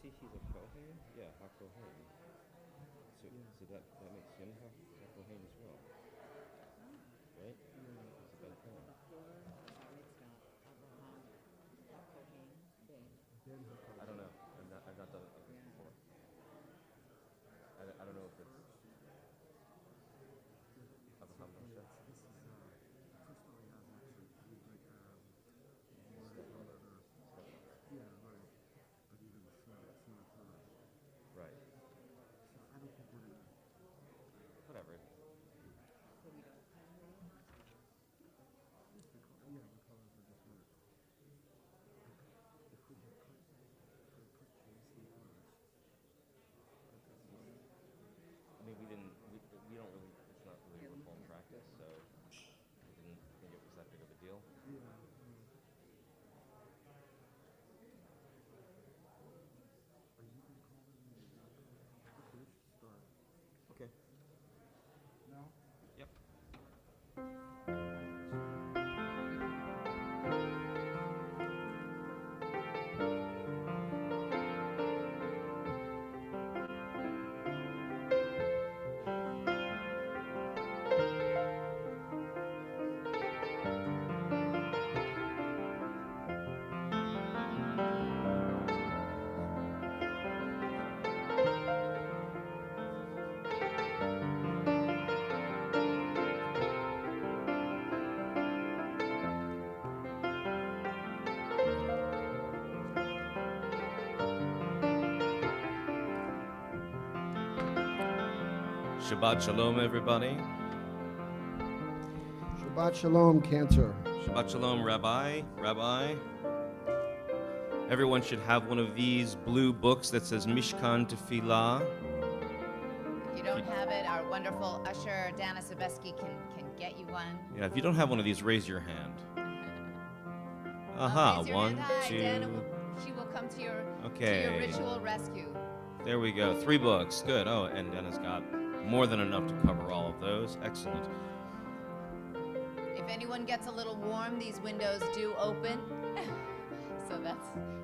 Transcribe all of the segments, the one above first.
see he's a Kohen? Yeah, HaKohen. So that makes him HaKohen as well, right? He's a Beth-El. I don't know. I've not done it like this before. I don't know if it's Abraham Moshe. Right. Whatever. I mean, we don't really, it's not really reform practice, so we didn't think it was that big of a deal. Okay. No? Yep. Shabbat Shalom, everybody. Shabbat Shalom, Cantor. Shabbat Shalom, Rabbi. Everyone should have one of these blue books that says Mishkan Tefillah. If you don't have it, our wonderful usher, Dana Sobeski, can get you one. Yeah, if you don't have one of these, raise your hand. Raise your One, hand high. two. Dana she will come to your Okay. ritual rescue. There we go. 3 books. Good. Oh, and Dennis got more than enough to cover all of those. Excellent. If anyone gets a little warm, these windows do open. So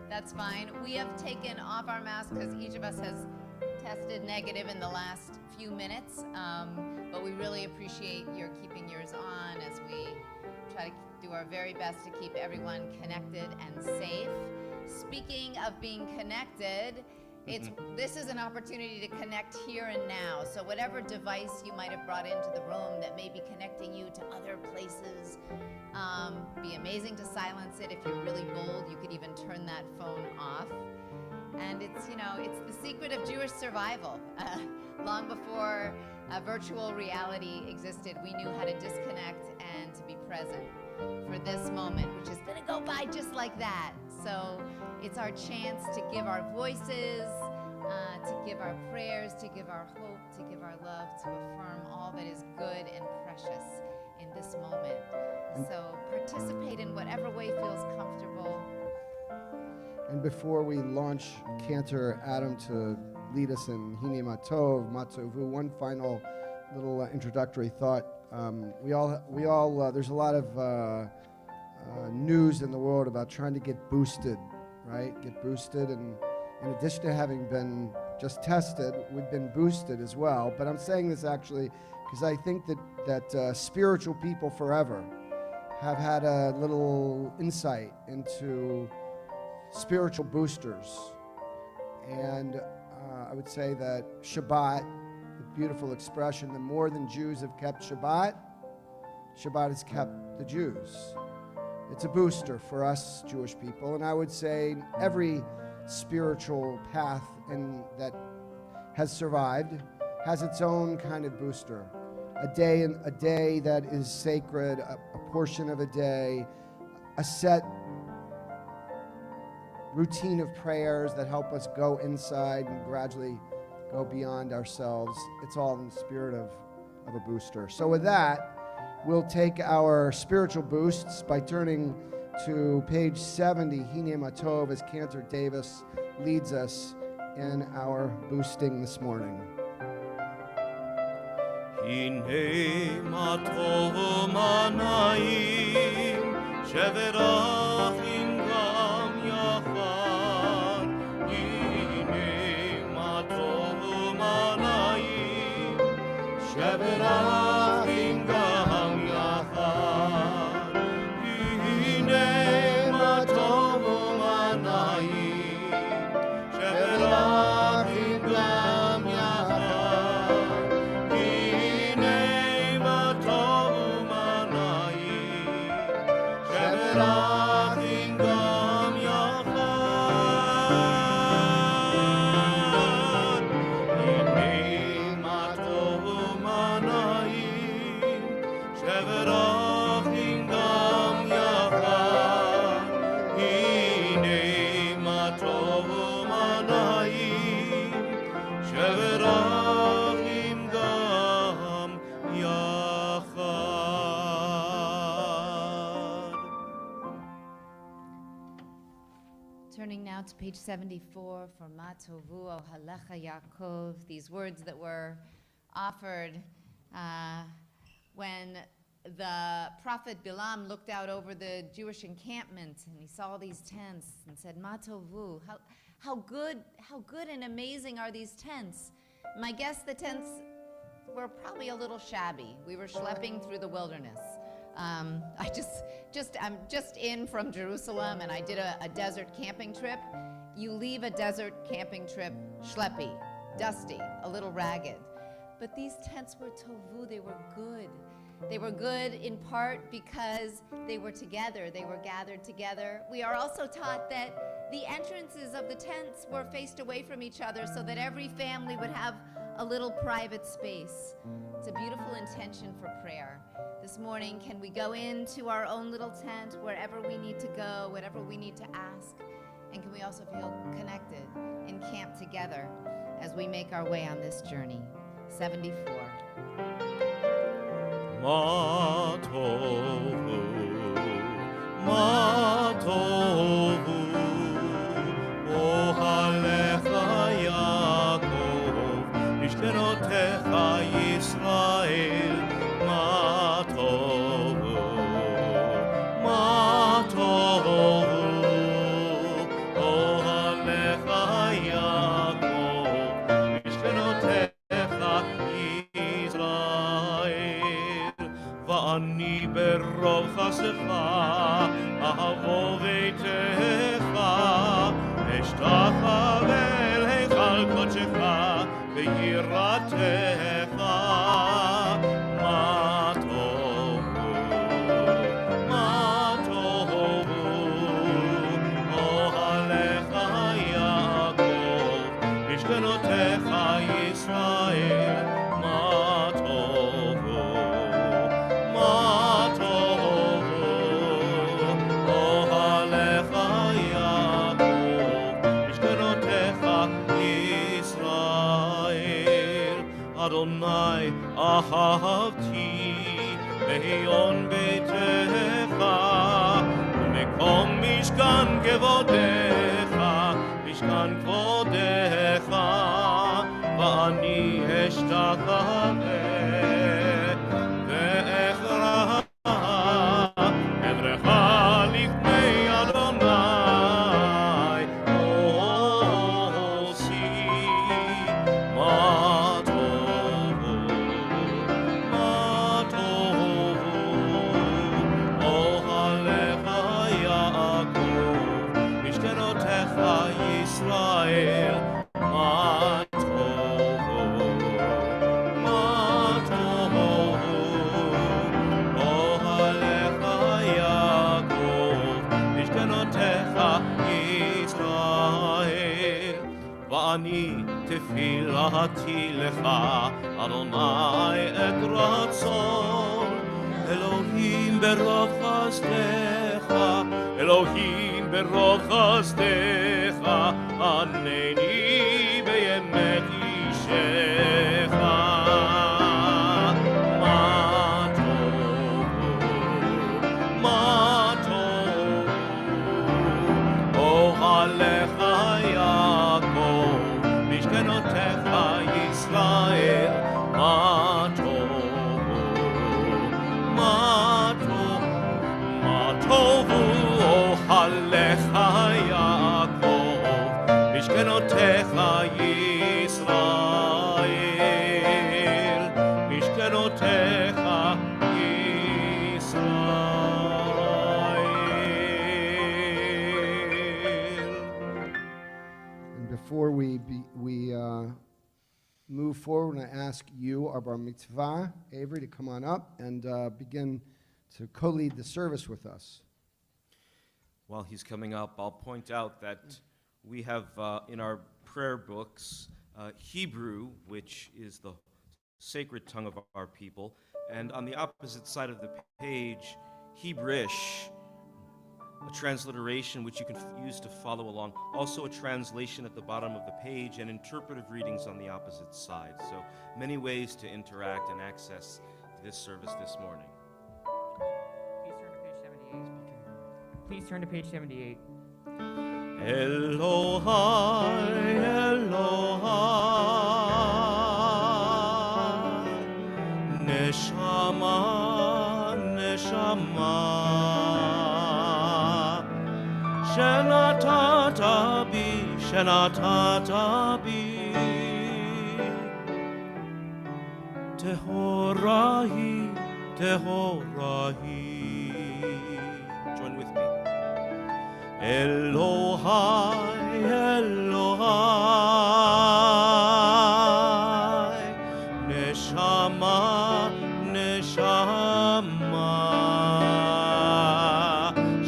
that's fine. We have taken off our masks because each of us has tested negative in the last few minutes. But we really appreciate your keeping yours on as we try to do our very best to keep everyone connected and safe. Speaking of being connected, this is an opportunity to connect here and now. So whatever device you might have brought into the room that may be connecting you to other places, be amazing to silence it. If you're really bold, you could even turn that phone off. And it's the secret of Jewish survival. Long before virtual reality existed, we knew how to disconnect and to be present for this moment, which is gonna go by just like that. So it's our chance to give our voices, to give our prayers, to give our hope, to give our love, to affirm all that is good and precious in this moment. So participate in whatever way feels comfortable. And before we launch Cantor Adam to lead us in Hine Matov, Matovu, one final little introductory thought. We all there's a lot of news in the world about trying to get boosted, right? Get boosted, and in addition to having been just tested, we've been boosted as well. But I'm saying this actually because I think that spiritual people forever have had a little insight into spiritual boosters. And I would say that Shabbat, the beautiful expression, the more than Jews have kept Shabbat, Shabbat has kept the Jews. It's a booster for us Jewish people. And I would say every spiritual path that has survived has its own kind of booster. A day that is sacred, a portion of a day, a set routine of prayers that help us go inside and gradually go beyond ourselves. It's all in the spirit of a booster. So with that, we'll take our spiritual boosts by turning to page 70, Hine Matov, as Cantor Davis leads us in our boosting this morning. Hine matov manayim sheverachim gam yachad. Hine Turning now to page 74 for Ma Tovu O Halecha Yaakov, these words that were offered when the prophet Bilam looked out over the Jewish encampment and he saw these tents and said, Ma Tovu, how good and amazing are these tents. My guess the tents were probably a little shabby. We were schlepping through the wilderness. I'm just in from Jerusalem, and I did a desert camping trip. You leave a desert camping trip schleppy, dusty, a little ragged. But these tents were tovu, they were good. They were good in part because they were together, they were gathered together. We are also taught that the entrances of the tents were faced away from each other so that every family would have a little private space. It's a beautiful intention for prayer. This morning, can we go into our own little tent, wherever we need to go, whatever we need to ask? And can we also feel connected and camp together as we make our way on this journey? 74. Ma tovu, ma tovu, ohalecha Yaakov, mishtenotecha Yisrael, ma tovu, ohalecha Yaakov, mishtenotecha Va'ani berov chasecha, ahavo veitecha, eshtacha ve'el kodechecha, ve'yiratecha. Ma tovu, ohalecha Yaakov, mishtenotecha Yisrael, ma tovu. Adonai ahavti me'on beitecha u'mekom mishkan kevodecha mishkan kvodecha va'ani eshtachaveh ve'echra evrecha lifnei Adonai osi ma Yisrael, ma tovu, ohalecha Yaakov, mishkenotecha Yisrael. Va'ani tefilati lecha, Adonai et ratzon, Elohim berov chasdecha, Elohim berov chasdecha, aneni beyemet ishecha. Ma tovu, ohalecha Yaakov, mishkenotecha Yisrael, ma tovu, ohalecha Yaakov, mishkenotecha Yisrael, mishkenotecha Yisrael. And before we move forward, I ask you, our bar mitzvah, Avery, to come on up and begin to co-lead the service with us. While he's coming up, I'll point out that we have in our prayer books Hebrew, which is the sacred tongue of our people, and on the opposite side of the page, Hebrish, a transliteration which you can use to follow along. Also a translation at the bottom of the page and interpretive readings on the opposite side. So many ways to interact and access this service this morning. Please turn to page 78. Elohai, Elohai, Neshama, Neshama, Shenatata bi, Shenatata bi, Tehorahi, Tehorahi. Join with me. Elohai, Elohai, Neshama, Neshama,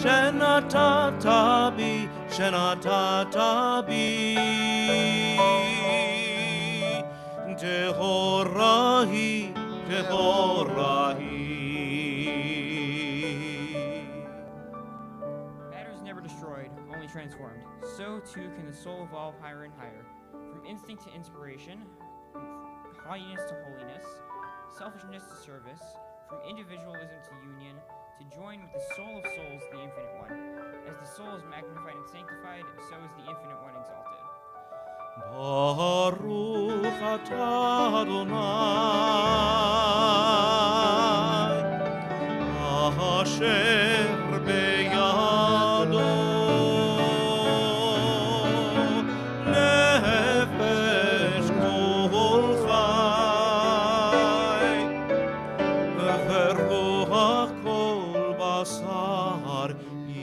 Shenatata bi, Shenatata bi, Tehorahi, Tehorahi. Matter is never destroyed, only transformed. So too can the soul evolve higher and higher, from instinct to inspiration, from haughtiness to holiness, selfishness to service, from individualism to union, to join with the soul of souls, the Infinite One. As the soul is magnified and sanctified, so is the Infinite One exalted. Baruch atah Adonai, asher beyado nefesh kol chai, veruach kol basar ish.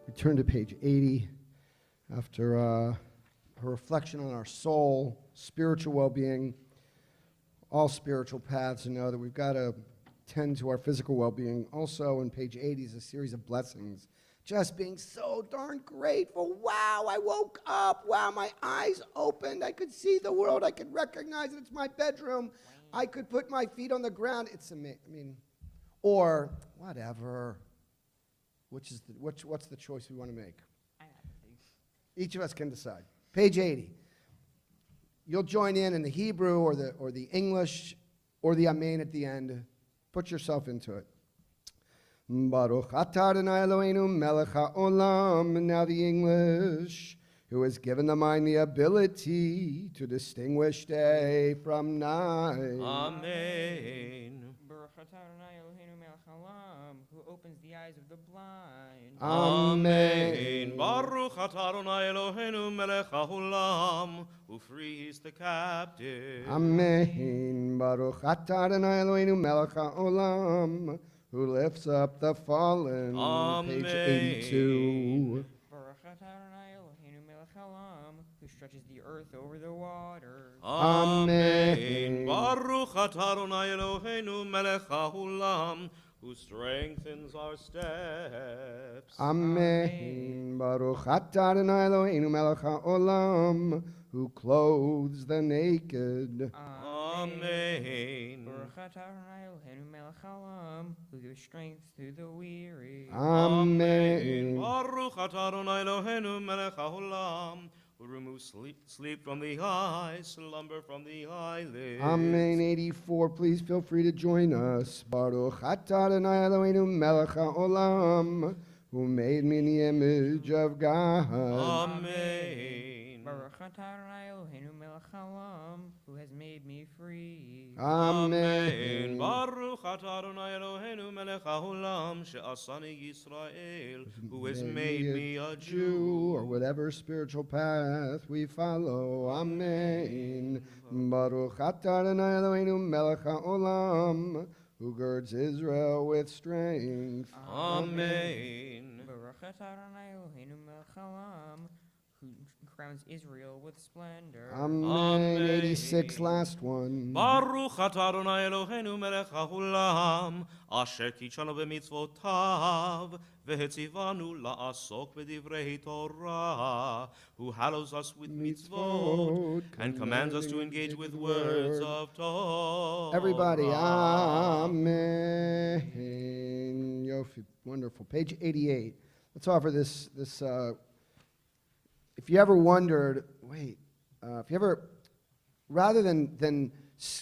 We turn to page 80 after a reflection on our soul, spiritual well-being, all spiritual paths, and know that we've got to tend to our physical well-being. Also, in page 80 is a series of blessings. Just being so darn grateful. Wow, I woke up. Wow, my eyes opened. I could see the world. I could recognize it. It's my bedroom. I could put my feet on the ground. It's amazing. I mean, or whatever. What's the choice we want to make? Each of us can decide. Page 80. You'll join in the Hebrew or the English or the Amen at the end. Put yourself into it. Baruch atah Adonai Eloheinu melech haolam. And now the English, who has given the mind the ability to distinguish day from night. Amen. Baruch atah Adonai Eloheinu melech haolam, who opens the eyes of the blind. Amen. Baruch atah Adonai Eloheinu melech haolam, who frees the captive. Amen. Baruch atah Adonai Eloheinu melech haolam, who lifts up the fallen. Amen. Page 82. Baruch atah Adonai Eloheinu melech haolam, who stretches the earth over the waters. Amen. Baruch atah Adonai Eloheinu melech haolam, who strengthens our steps. Amen. Baruch atah Adonai Eloheinu melech haolam, who clothes the naked. Amen. Baruch atah Adonai Eloheinu melech haolam, who gives strength to the weary. Amen. Baruch atah Adonai Eloheinu melech haolam, who removes sleep from the eyes, slumber from the eyelids. Amen. 84. Please feel free to join us. Baruch atah Adonai Eloheinu melech haolam, who made me in the image of God. Amen. Baruch atah Adonai Eloheinu melech haolam, who has made me free. Amen. Baruch atah Adonai Eloheinu melech haolam, she'asani Yisrael, who has made me a Jew. Or whatever spiritual path we follow. Amen. Baruch atah Adonai Eloheinu melech haolam, who girds Israel with strength. Amen. Baruch atah Adonai Eloheinu melech haolam, who crowns Israel with splendor. Amen. 86, last one. Baruch atah Adonai Eloheinu melech haolam, asher kichanu b'mitzvotav, ve'etzivanu la'asok b'divrei Torah, who hallows us with mitzvot, and commands us to engage with words of Torah. Everybody, amen. Yofi, wonderful. Page 88. Let's offer this. If you ever wondered, if you ever, rather than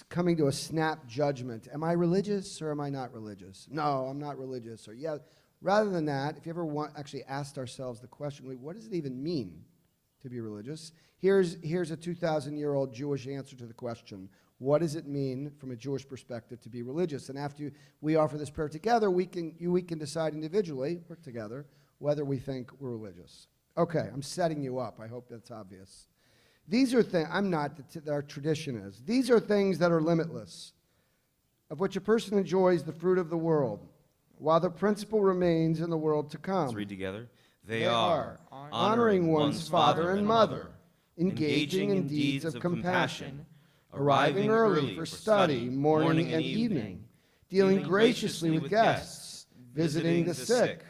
coming to a snap judgment. Am I religious or am I not religious? No, I'm not religious. Or yeah. Rather than that, if you ever actually asked ourselves the question, what does it even mean to be religious? Here's a 2,000-year-old Jewish answer to the question. What does it mean from a Jewish perspective to be religious? And after we offer this prayer together, we can decide individually, work together, whether we think we're religious. Okay, I'm setting you up. I hope that's obvious. These are things, I'm not, our tradition is. These are things that are limitless, of which a person enjoys the fruit of the world, while the principle remains in the world to come. Let's read together. They are honoring one's father and mother, engaging in deeds of compassion, arriving early for study, morning and evening, dealing graciously with guests, visiting the sick,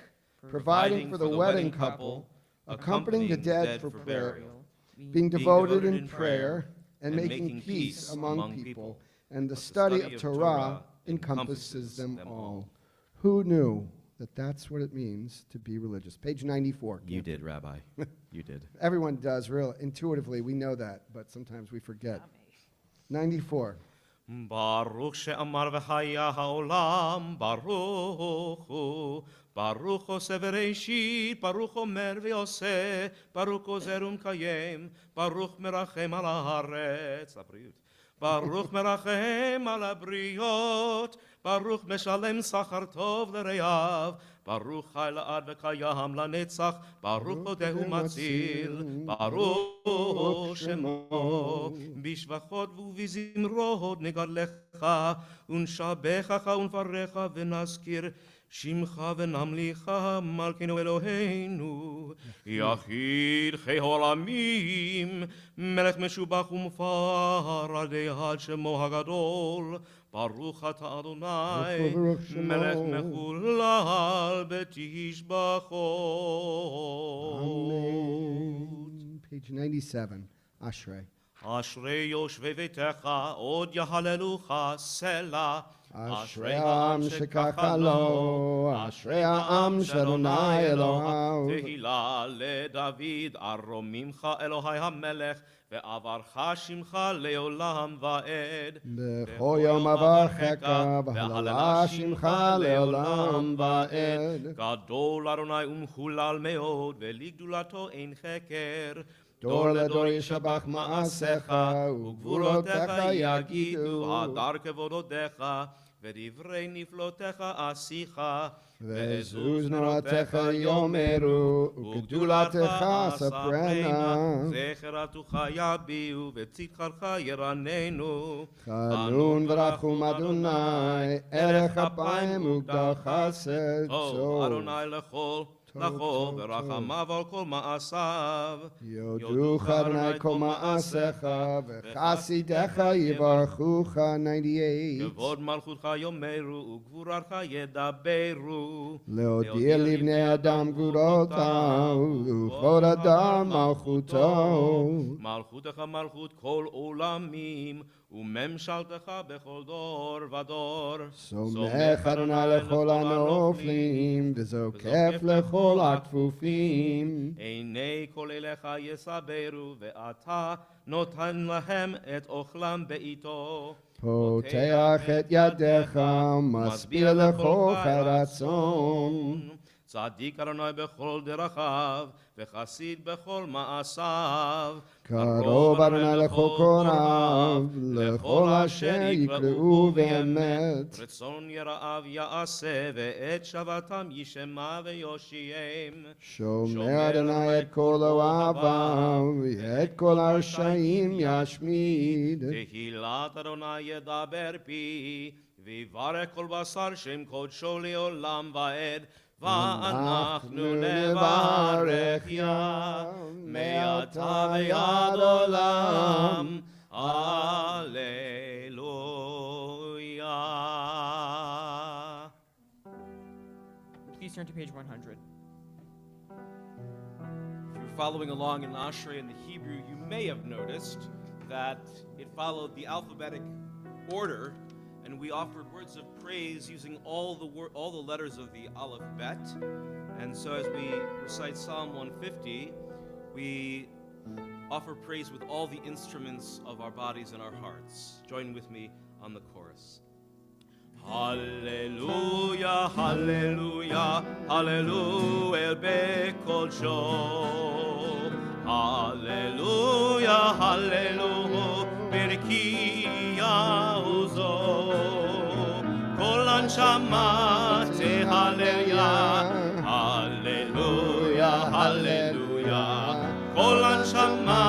providing for the wedding couple, accompanying the dead for burial, being devoted in prayer, and making peace among people. And the study of Torah encompasses them all. Who knew that that's what it means to be religious? Page 94. You did, Rabbi. You did. Everyone does, real intuitively. We know that, but sometimes we forget. 94. Baruch she'amar v'chaya ha'olam, Baruch hu, Baruch ose v'reishit, Baruch omer v'yoseh, Baruch ozer umkayem, Baruch merachem al haaretz, Baruch merachem al habriot, Baruch meshalem sachar tov l'reyav, Baruch chai la'ad v'kayam lanetzach, Baruch odehu matzil, Baruch shemo, bishvachot v'uvizimrot negadlecha, unshabechacha unfarecha v'naskir, Shimcha v'namlicha malkeinu Eloheinu, Yachid chei ha'olamim, Melech meshubach umfar adei had shemo hagadol, Baruch ata Adonai, Melech mechulal betishbachot. Amen. Page 97. Ashrei. Ashrei yoshvei veitecha, od yahalelucha, Selah. אשרי העם שככה לו, אשרי העם שאדוני אלוהיו. תהילה לדוד, ארומימך אלוהי המלך, ועברך שמך לעולם ועד. בכל יום אברכך, והללה שמך לעולם ועד. גדול אדוני ומחולל מאוד, ולגדולתו אין חקר. דור לדור ישבח מעשיך, וגבולותיך יגידו, הדר כבודותיך. ודברי נפלותיך עשיך, ועזוז נורתך יאמרו, וגדולתך ספרנה. זכרתך יביעו, וצדקתך ירננו. חנון ורחום אדוני, ערך אפיים וגדל חסד טוב אדוני לכל ורחמיו על כל מעשיו. יודוך אדוני כל מעשיך, וחסידיך יברכוך. 98. כבוד מלכותך יאמרו, וגבורתך ידברו. להודיע לבני אדם גבורותיו, וכבוד אדם מלכותו. מלכותך מלכות כל עולמים, וממשלתך בכל דור ודור. סומך אדוני לכל הנופלים, וזוקף לכל הכפופים. עיני כל אליך יסברו, ואתה נותן להם את אוכלם בעיתו. פותח את ידיך, מסביר לכל רצון. צדיק אדוני בכל דרכיו, וחסיד בכל מעשיו. קרוב אדוני לכל קוראיו, לכל אשר יקראו באמת. רצון יראיו יעשה, ואת שבתם ישמע ויושיעם. שומע אדוני את כל אוהביו, את כל הרשעים ישמיד. תהילת אדוני ידבר פי, ויברך כל בשר שם קודשו לעולם ועד. ואנחנו נברך יה, מעתה ועד עולם, Alleluia. Please turn to page 100. If you're following along in Ashrei in the Hebrew, you may have noticed that it followed the alphabetic order, and we offered words of praise using all the letters of the alphabet. And so as we recite Psalm 150, we offer praise with all the instruments of our bodies and our hearts. Join with me on the chorus. Hallelujah, hallelujah, hallelujah, bekol sho. Hallelujah, hallelujah, berkiya uzo. Kol anshama tehallelujah, hallelujah, hallelujah. Kol anshama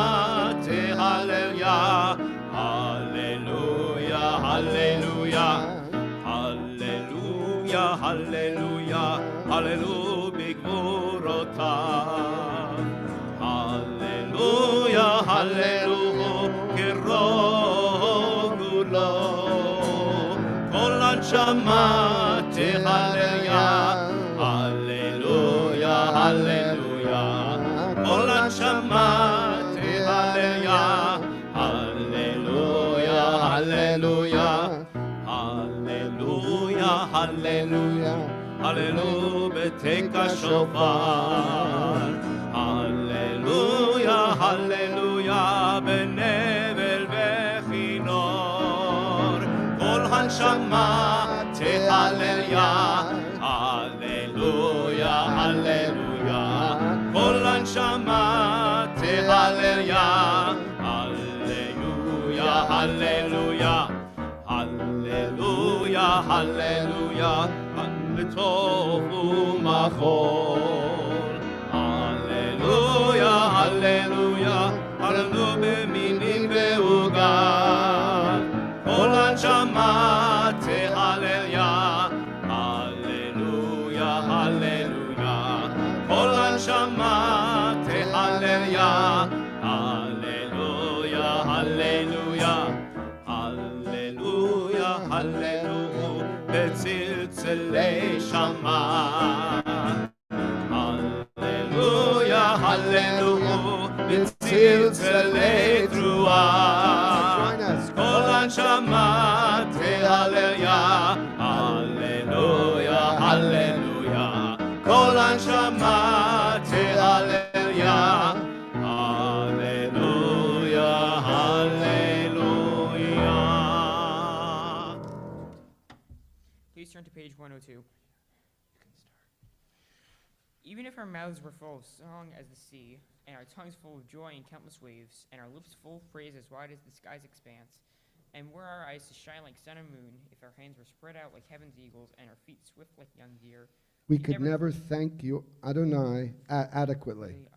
tehallelujah, hallelujah, hallelujah. Hallelujah, hallelujah, hallelujah, bigvurotav. Hallelujah, hallelujah, kirogulo. Kol anshama tehallelujah, hallelujah, hallelujah. Kol anshama tehallelujah, hallelujah, hallelujah. Hallelujah, hallelujah, hallelujah, beteka shofar. Hallelujah, hallelujah, benevel vechinor. Kol hanshama tehallelujah, hallelujah, hallelujah. Kol hanshama tehallelujah, hallelujah, hallelujah. Hallelujah, hallelujah, Tohu Machol. Hallelujah, hallelujah, hallelujah, beminim ve'ugad. Kol anshama tehallelujah, hallelujah, hallelujah. Kol anshama tehallelujah, hallelujah, hallelujah. Hallelujah, hallelujah, betzilzelei shaman. Hallelujah, hallelujah, betzilzelei truah. Kol anshama tehallelujah, hallelujah, hallelujah. Kol anshama tehallelujah, hallelujah, hallelujah. Please turn to page 102. Even if our mouths were full of song as the sea, and our tongues full of joy in countless waves, and our lips full of praise as wide as the sky's expanse, and were our eyes to shine like sun and moon, if our hands were spread out like heaven's eagles, and our feet swift like young deer, We could never thank you, Adonai, adequately.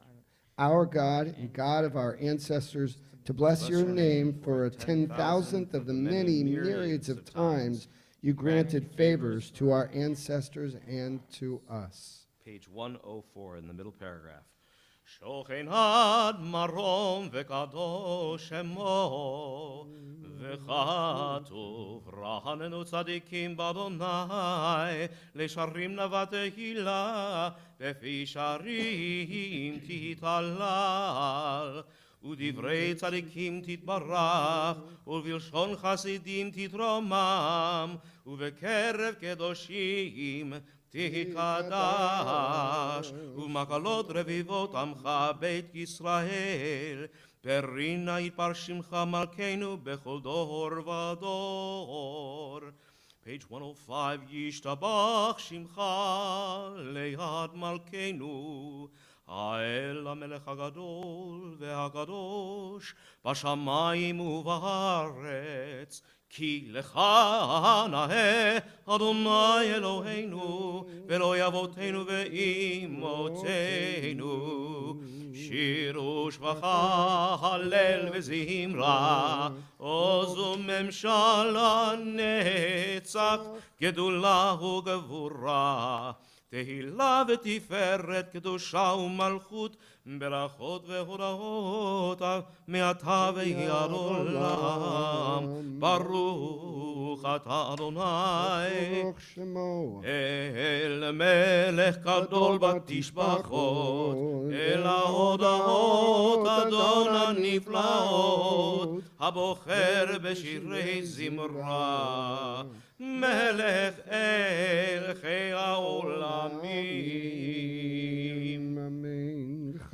Our God and God of our ancestors, to bless your name for a 10,000th of the many myriads of times you granted favors to our ancestors and to us. Page 104 in the middle paragraph. Shochen ad marom vekadosh shemo vechatuv rahanenu tzadikim b'Adonai lesharim navatehila befi sharim titalal udivrei tzadikim titbarach ובלשון חסידים תתרומם ובקרב קדושים תקדש ומקלות רביבות עמך בית ישראל פרינה יתפר שמך מלכנו בכל דור ודור. Page 105 ישתבח שמך ליד מלכנו האל המלך הגדול והקדוש בשמיים ובארץ כי לך נאה אדוני אלוהינו ואלוהי אבותינו ואימותינו שיר ושבחה הלל וזמרה עוז וממשלה נצח גדולה וגבורה תהילה ותפארת קדושה ומלכות ברכות והודאות מעתה ועד עולם ברוך אתה אדוני ברוך שמו אל מלך גדול בתשבחות אל ההודעות אדון הנפלאות הבוחר בשירי זמרה מלך אלכי העולמים אמן.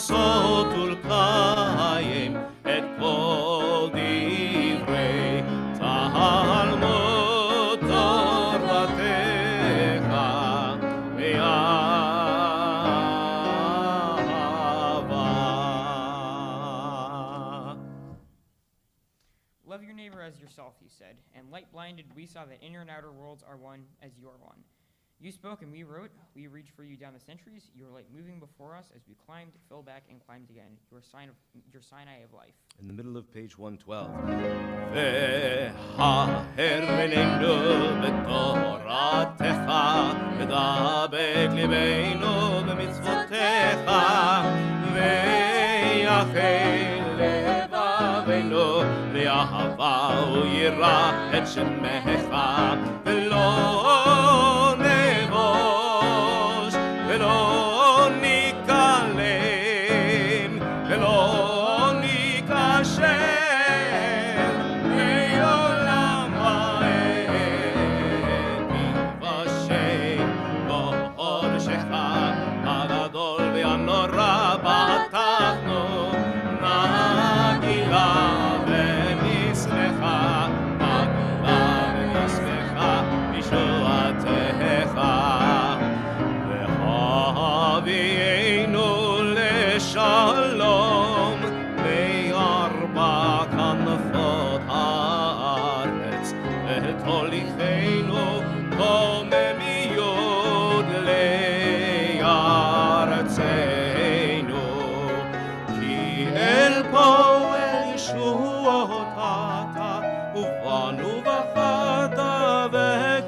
לעשות ולקיים את כל דברי תלמוד תורתך באהבה. Love your neighbor as yourself, you said, and light-blinded we saw that inner and outer worlds are one as you are one. You spoke and we wrote, we reached for you down the centuries, your light moving before us as we climbed, fell back, and climbed again, your Sinai of life. In the middle of page 112. וההר בינינו בתורתך, ודבק ליבנו במצוותיך, ויחל לבבינו לאהבה וירא את שמך, ולא נבוש ולא ניכלם ולא ניכשל לעולם ועד. ייוושע קודשך הגדול והנורא פתחנו, נגילה ונשמחה, נגילה ונשמחה בישועתך. והביאנו לשלום בארבע כנפות הארץ, ותוליכנו קוממיות לארצנו. כי אל פה אל ישועות אתה, ובאנו בחרת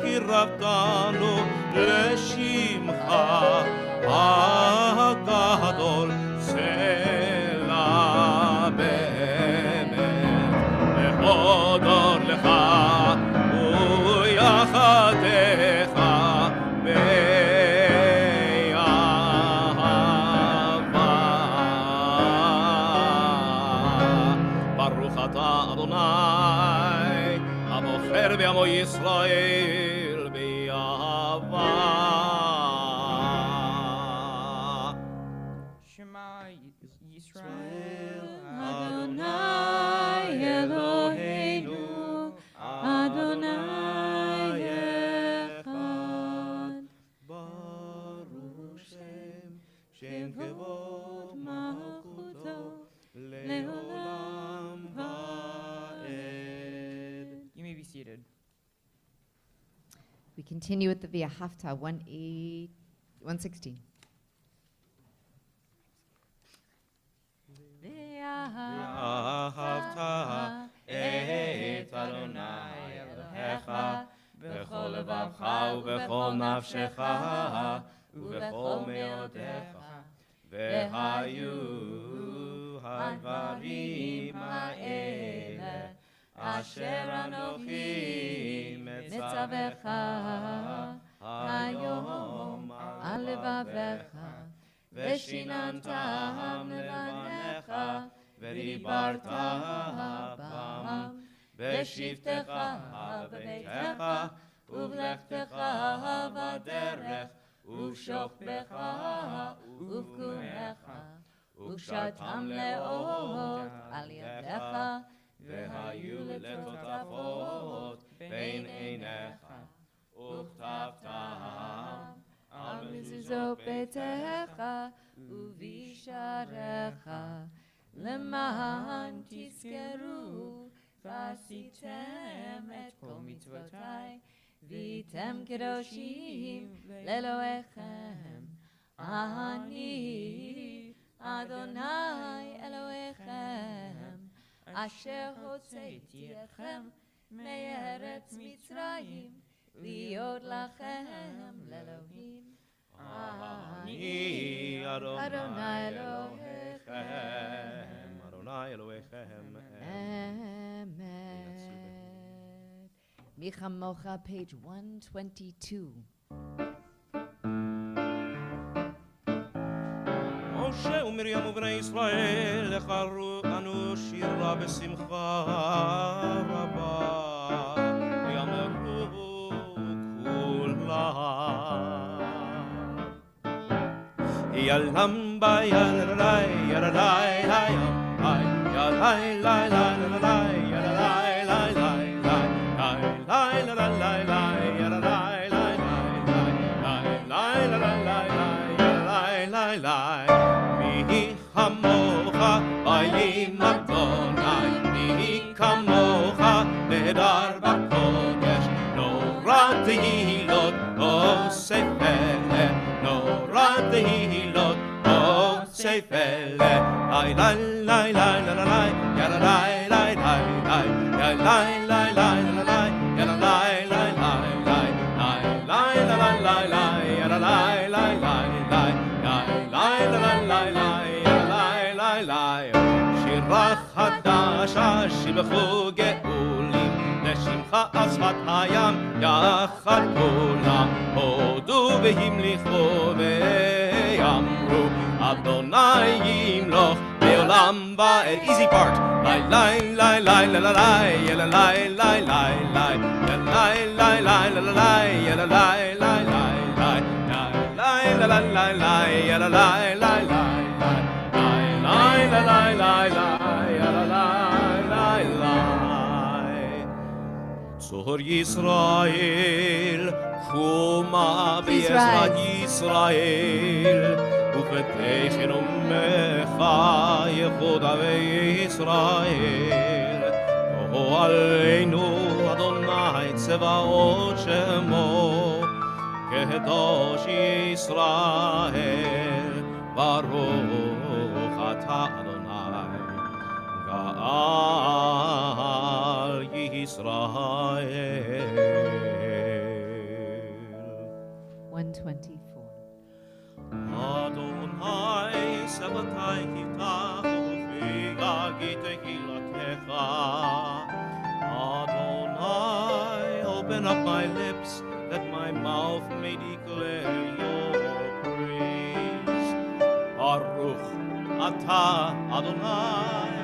וקירבתנו לשמך הגדול. סלע באמת להודות לך ויחדך באהבה. ברוך אתה אדוני הבוחר בעמו ישראל באהבה. Shema Yisrael Adonai Eloheinu, Adonai Echad. Baruch Shem kevod malchuto leolam vaed. You may be seated. We continue with the V'ahavta 116. ואהבת את אדוני אלוהיך בכל לבבך ובכל נפשך ובכל מאודיך. והיו הדברים האלה אשר אנוכי מצווך היום על לבביך, ושיננתם לבניך, ודיברת בם, בשבתך בביתך, ובלכתך בדרך, ובשוכבך ובקומך, וקשרתם לאות על ידיך, והיו לטוטפות בין עיניך, וכתבתם על מזוזות ביתך ובשעריך, למען תזכרו ועשיתם את כל מצוותיי, והייתם קדושים לאלוהיכם. אני אדוני אלוהיכם, אשר הוצאתי אתכם מארץ מצרים, להיות לכם לאלוהים. אני אדוני אלוהיכם, אדוני אלוהיכם. Amen. מי כמוך, page 122. משה ומרים ובני ישראל לחרו אנו שירה בשמחה רבה, ויאמרו כולם Yalamba yalalai yalalai yalai yalai lai lai lai yalalai lai lai lai lai lai lai lai yalalai lai lai lai lai lai lai mi hamocha bayim Adonai mi kamocha nedar bakodesh nora tehilot osefele nora tehilot osefele lai lai lai lai lai yalalai lai lai lai yalalai lai lai lai yalalai lai lai lai lai lai lai lai yalalai lai lai lai lai lai lai lai lai שירה חדשה שיבחו גאולים לשמך על שפת הים יחד כולם הודו והמליכו ויאמרו אדוני ימלוך לעולם ועד easy part לי לי לי לי לי לי לי לי לי לי לי צור ישראל, קומה בעזרת ישראל, ופתחן אומך יחודה בישראל. הו עלינו אדוני צבאות שמו, קדוש ישראל, ברוך אתה אדוני, גאל ישראל. 124. אדוני שבתי יפתח ופיגגי תהילתך. Adonai, open up my lips that my mouth may declare your praise. Baruch atah Adonai,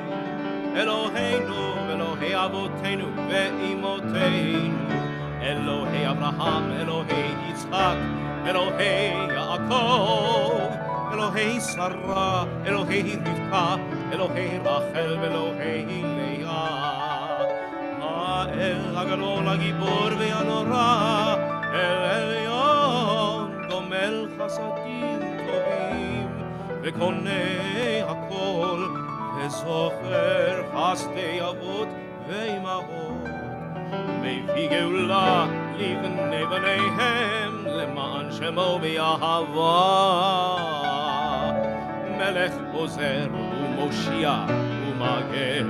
Eloheinu, Elohei Avotenu ve'imoteinu, Elohei Abraham, Elohei Yitzchak, Elohei Yaakov, Elohei Sarah, Elohei Rivka, Elohei Rachel, Elohei Leah. האל הגדול הגיבור והנורא, אל עליון גומל חסדים טובים, וקונה הכל, וזוכר חסדי אבות ואימהות, מביא גאולה לבני בניהם, למען שמו באהבה. מלך עוזר ומושיע ומגן,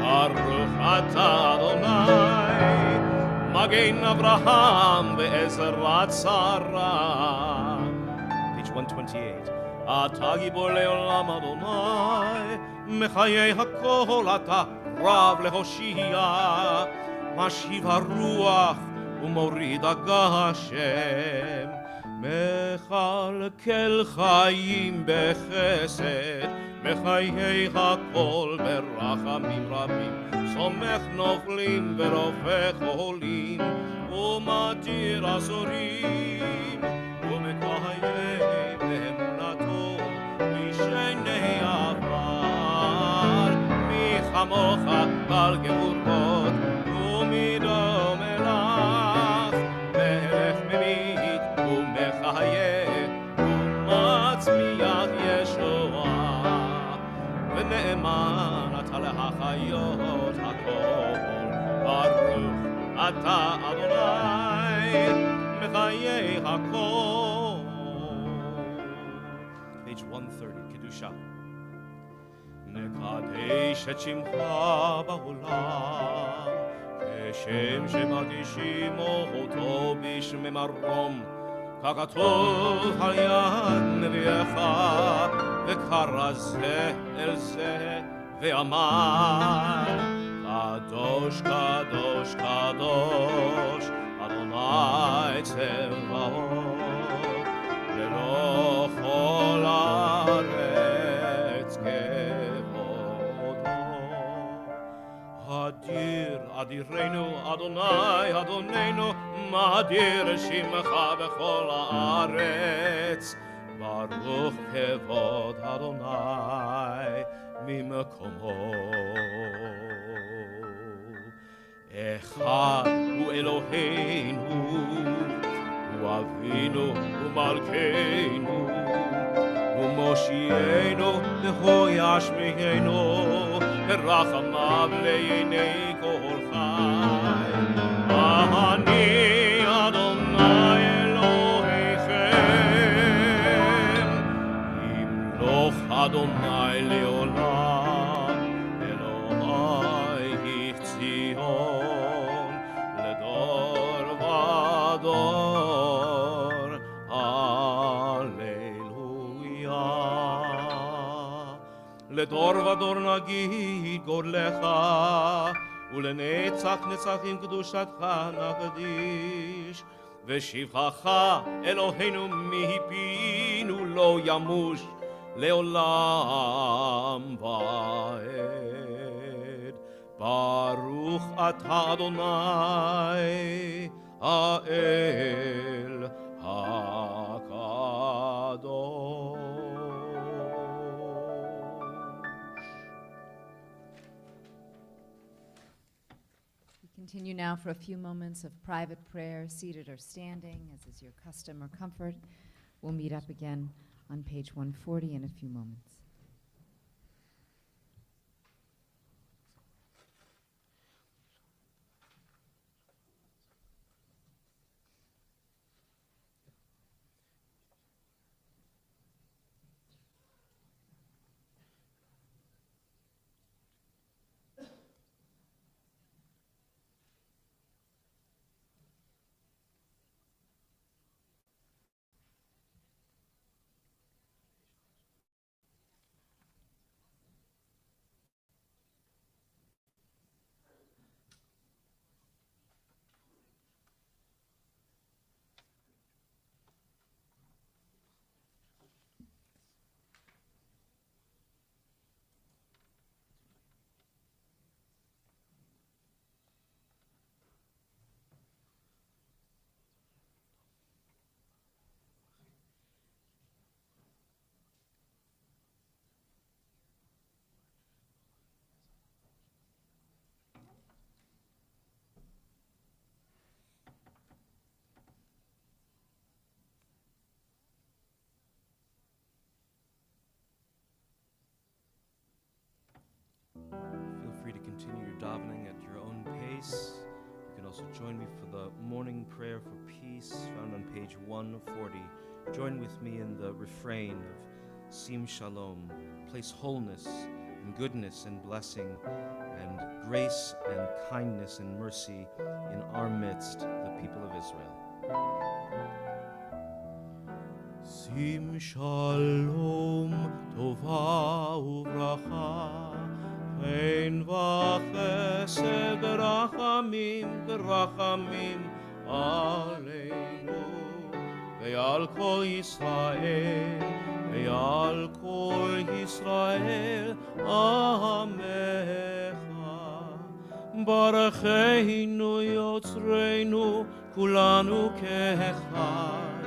ברוך אתה אדוני, מגן אברהם ועזרת שרה. Page 128. אתה גיבור לעולם אדוני, מחיי הכל אתה רב להושיע, משיב הרוח ומוריד הגשם, מכלכל חיים בחסד, מחיי הכל ברחמים רבים, סומך נופלים ורופא חולים, ומתיר אסורים, ומקיים באמונתו משני עבר. מי כמוך בעל גבורות ומדומה לך, מלך ממית ומחיה ומצמיח ישועה, ונאמן אתה להחיות הכל. ברוך אתה אדוני, מחיי הכל. Page 130, קדושה. נקדש את שמך בעולם, כשם שמקדישים אותו בשמי מרום, ככתוב על יד נביאך, וקרא זה אל זה ואמר, קדוש קדוש קדוש אדוני צבאות, ללא כל הארץ כבודו. אדיר אדירנו אדוני אדוננו, מאדיר שמך בכל הארץ. ברוך כבוד אדוני ממקומו. אחד הוא אלוהינו, הוא אבינו ומלכנו, הוא מושיענו והוישמענו, רחמיו לעיני כל חי. אני אדוני אלוהיכם, ימלוך אדוני לעולם, אלוהי ציון לדור ודור. הללויה. לדור ודור נגיד גודלך, ולנצח נצחים קדושתך נקדיש. ושבחך אלוהינו מפינו לא ימוש לעולם ועד. ברוך אתה אדוני האל הקדוש. Continue now for a few moments of private prayer, seated or standing, as is your custom or comfort. We'll meet up again on page 140 in a few moments. Feel free to continue your davening at your own pace. You can also join me for the morning prayer for peace found on page 140. Join with me in the refrain of Sim Shalom. Place wholeness and goodness and blessing and grace and kindness and mercy in our midst, the people of Israel. Sim Shalom, Tova uvracha, Chen v'chesed v'rachamim v'rachamim aleinu ve'al kol Yisrael ve'al kol Yisrael amecha barecheinu yotzreinu kulanu ke'echad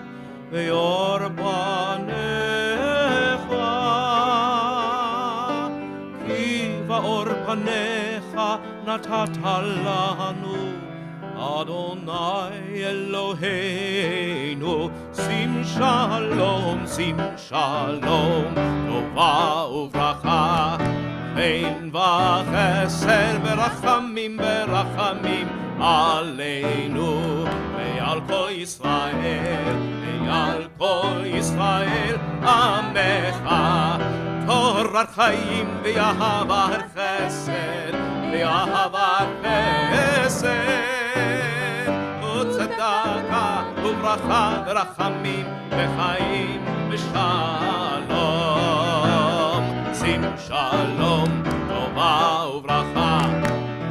ve'or banecha ואור פניך נתת לנו, אדוני אלוהינו. שים שלום, שים שלום, טובה וברכה, חן וחסד ורחמים ורחמים עלינו ועל כל ישראל, ועל כל ישראל עמך. תורת חיים ואהבת חסד, ואהבת חסד, וצדקה וברכה ורחמים וחיים ושלום. שים שלום, טובה וברכה,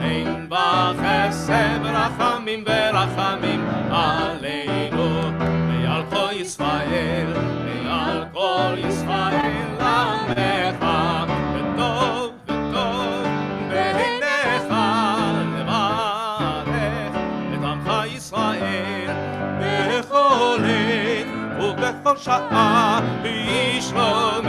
חן וחסד ורחמים ורחמים עלינו ועל כל ישראל, ועל כל ישראל עמך. וטוב וטוב בעיניך לברך את עמך ישראל בכל עת ובכל כל שעה, בשלומך,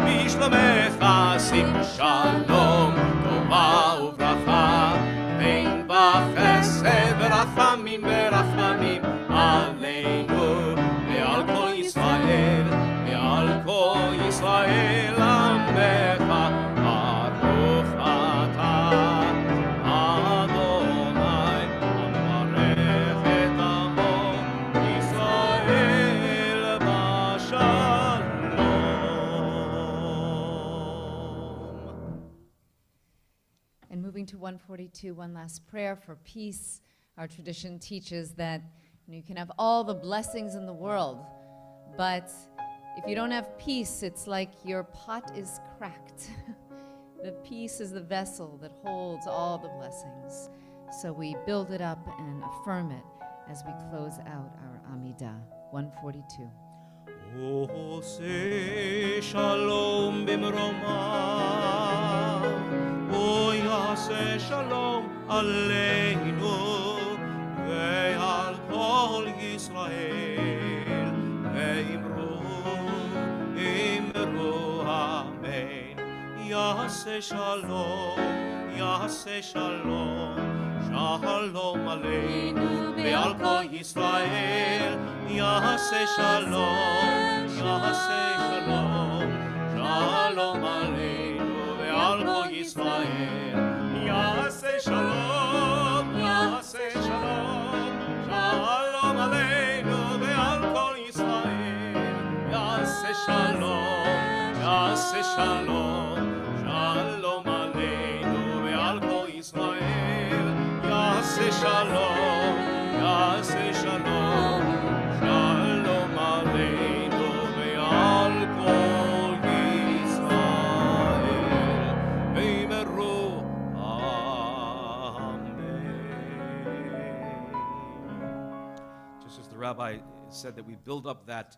בשלומך, שים שלום, טובה וברכה, בין בחסד ורחמים ורחמים עלינו ועל כל ישראל, ועל כל ישראל עמך, ברוך אתה, אדוני, המברך את עמו ישראל בשלום. And moving to 142, one last prayer for peace. Our tradition teaches that you can have all the blessings in the world, but if you don't have peace, it's like your pot is cracked. The peace is the vessel that holds all the blessings. So we build it up and affirm it as we close out our Amidah. 142. עושה שלום במרומה, הוא יעשה שלום עלינו ועל כל ישראל, ואמרו אמן. יעשה שלום, יעשה שלום, שלום עלינו ועל כל ישראל, יעשה שלום, יעשה שלום, שלום עלינו ועל כל ישראל, יעשה שלום, יעשה שלום, שלום עלינו ועל כל ישראל, יעשה שלום, יעשה שלום, שלום עלינו ועל כל ישראל, יעשה שלום, יעשה שלום, שלום עלינו ועל כל ישראל, ואמרו amen. Just as the rabbi said that we build up that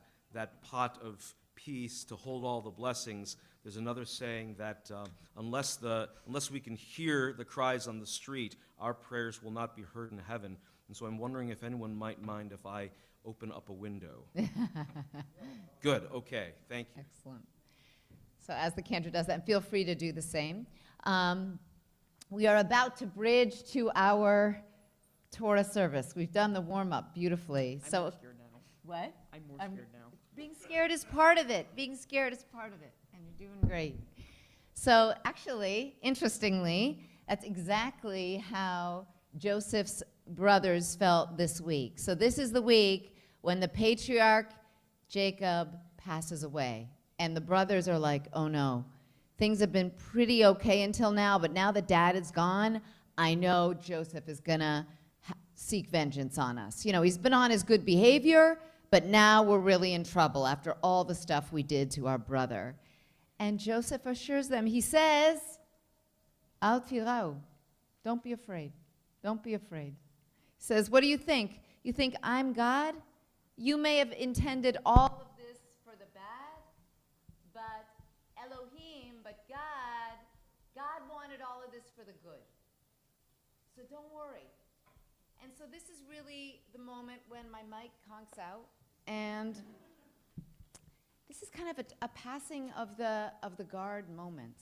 pot of peace to hold all the blessings, there's another saying that unless we can hear the cries on the street, our prayers will not be heard in heaven. And so I'm wondering if anyone might mind if I open up a window. Good, okay, thank you. Excellent. So as the cantor does that, feel free to do the same. We are about to bridge to our Torah service. We've done the warm-up beautifully. I'm So more scared now. what? I'm more I'm- scared now. Being scared is part of it. Being scared is part of it. And you're doing great. So actually, interestingly, that's exactly how Joseph's brothers felt this week. So this is the week when the patriarch Jacob passes away. And the brothers are like, oh no, things have been pretty okay until now, but now that dad is gone, I know Joseph is gonna seek vengeance on us. You know, he's been on his good behavior, but now we're really in trouble after all the stuff we did to our brother. And Joseph assures them, he says, Al tirau, don't be afraid. Don't be afraid. He says, what do you think? You think I'm God? You may have intended all of this for the bad, but Elohim, but God wanted all of this for the good. So don't worry. And so this is really the moment when my mic conks out, and this is kind of a passing of the guard moment,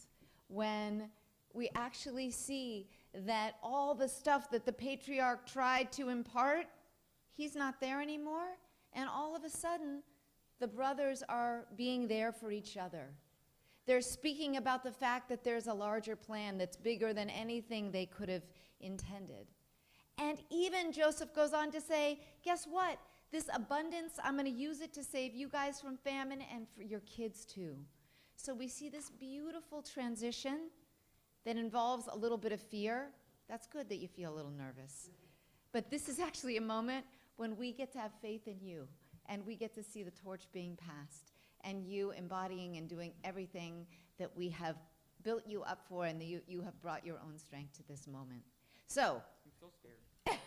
when we actually see that all the stuff that the patriarch tried to impart, he's not there anymore, and all of a sudden, the brothers are being there for each other. They're speaking about the fact that there's a larger plan that's bigger than anything they could have intended. And even Joseph goes on to say, guess what? This abundance, I'm going to use it to save you guys from famine and for your kids too. So we see this beautiful transition that involves a little bit of fear. That's good that you feel a little nervous. But this is actually a moment when we get to have faith in you, and we get to see the torch being passed, and you embodying and doing everything that we have built you up for, and that you have brought your own strength to this moment. So, I'm so scared.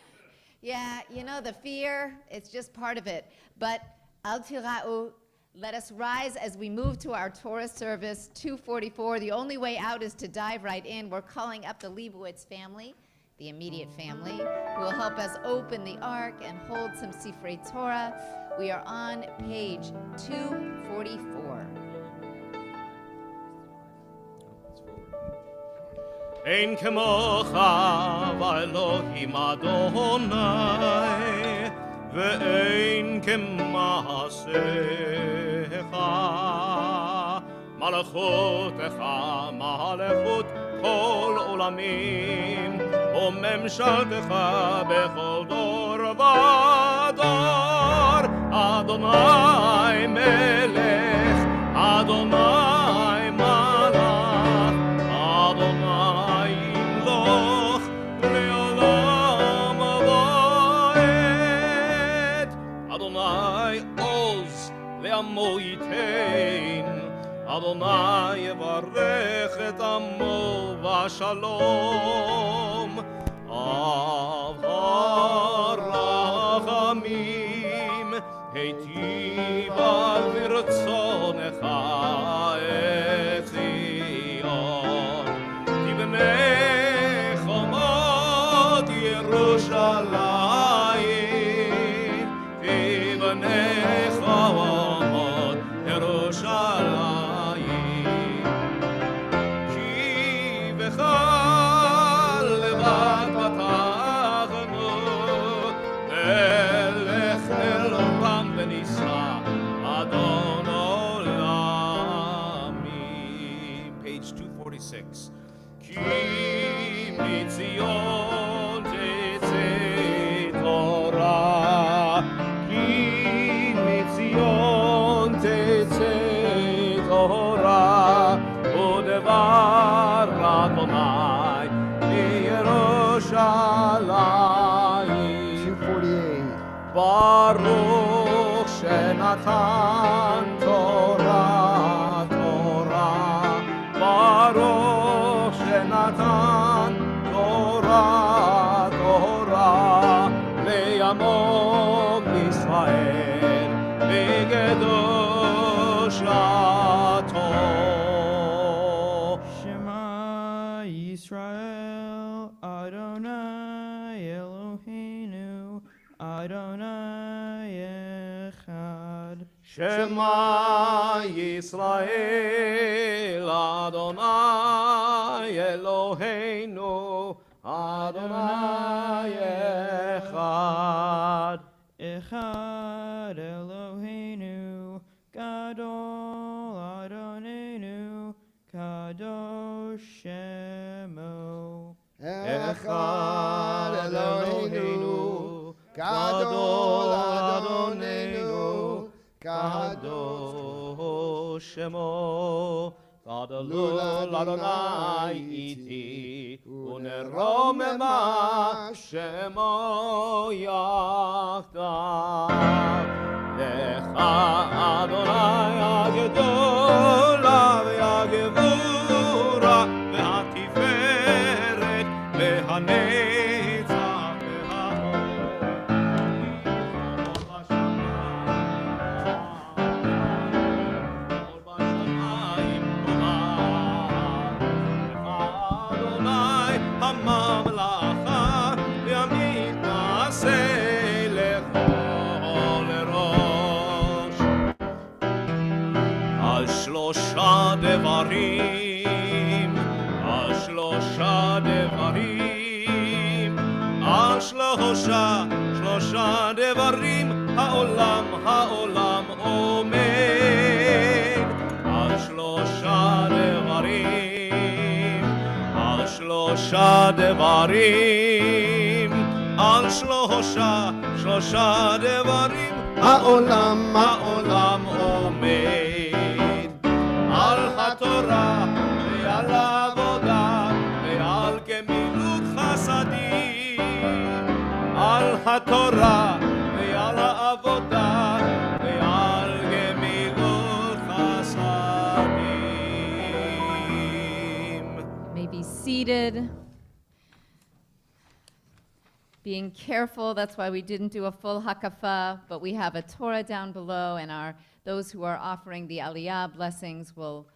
yeah, you know, the fear, it's just part of it. But Al Tira'u, let us rise as we move to our Torah service, 244. The only way out is to dive right in. We're calling up the Leibowitz family, the immediate family, who will help us open the ark and hold some Sifrei Torah. We are on page 244. אין כמוך ואלוהים אדוני, ואין כמעשיך. מלכותך מלכות כל עולמים, וממשלתך בכל דור ודור. אדוני מלך, אדוני מלך, אדוני ימלוך לעולם ועד. אדוני עוז לעמו ייתן, אדוני יברך את עמו בשלום. אב הרחמים, היטיבה ברצונך את ציון. תבנה חומות ירושלים, תבנה חומות ירושלים. כי בך לבד פתחנו, נלך אל עולם ונישא אדון עולמים. Page 246. כי מציון תצא תורה, כי מציון תצא תורה, ודבר אדוני מירושלים. 248. ברוך שנתן תורה, תורה, ברוך שנתן תורה, תורה, לימות ישראל בקדושתו. Shema Yisrael, Adonai Eloheinu, Adonai Echad. שמע ישראל, אדוני אלוהינו, אדוני אחד. Echad Eloheinu, Gadol Adonenu, Kadosh Shemo. אחד אלוהינו, גדול אדוננו, קדוש שמו, גדול אדוני איתי, ונרוממה שמו יחדיו. לך אדוני הגדולה והגבורה והתפארת והנצח וההוד. כל בשמיים נאמר, לך אדוני הממלכה וימין נעשה לכל ראש. על שלושה דברים, על שלושה דברים, על שלושה דברים העולם עומד. על שלושה דברים, על שלושה דברים, על שלושה דברים העולם עומד. על התורה ועל העבודה ועל גמילות חסדים, על התורה ועל העבודה ועל גמילות חסדים. May be seated. Being careful, that's why we didn't do a full hakafa, but we have a Torah down below, and those who are offering the Aliyah blessings will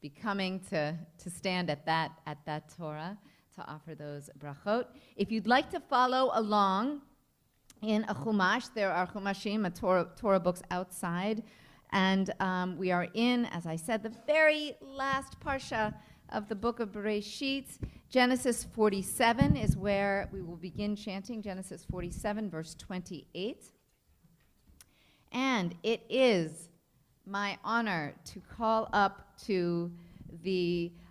be coming to stand at that Torah to offer those brachot. If you'd like to follow along in a chumash. There are chumashim, Torah books outside. And we are in, as I said, the very last parsha of the book of Bereshit. Genesis 47 is where we will begin chanting. Genesis 47, verse 28. And it is my honor to call up to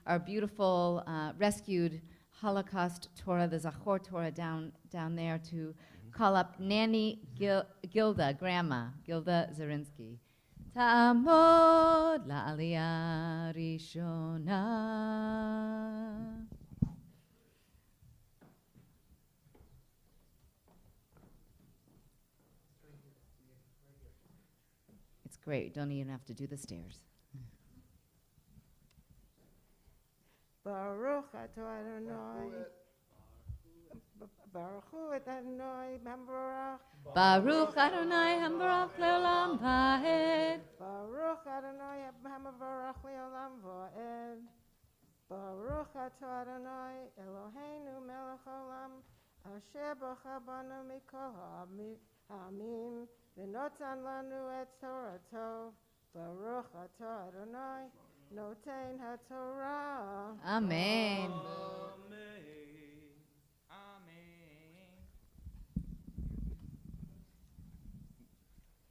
our beautiful rescued Holocaust Torah, the Zachor Torah down there, to call up Nanny Gilda, Grandma Gilda Zarinsky. Ta'amod la'aliyah rishona. It's great. You don't even have to do the stairs. Baruch atah Adonai. Baruch hu et Adonai Hambarach. Baruch Adonai Hambarach le'olam va'ed. Baruch Adonai Hambarach le'olam va'ed. Baruch atah Adonai Eloheinu melech olam asher bacha banu mikol ha'amim v'notan lanu et Torato. Baruch atah Adonai noten ha'Torah. Amen.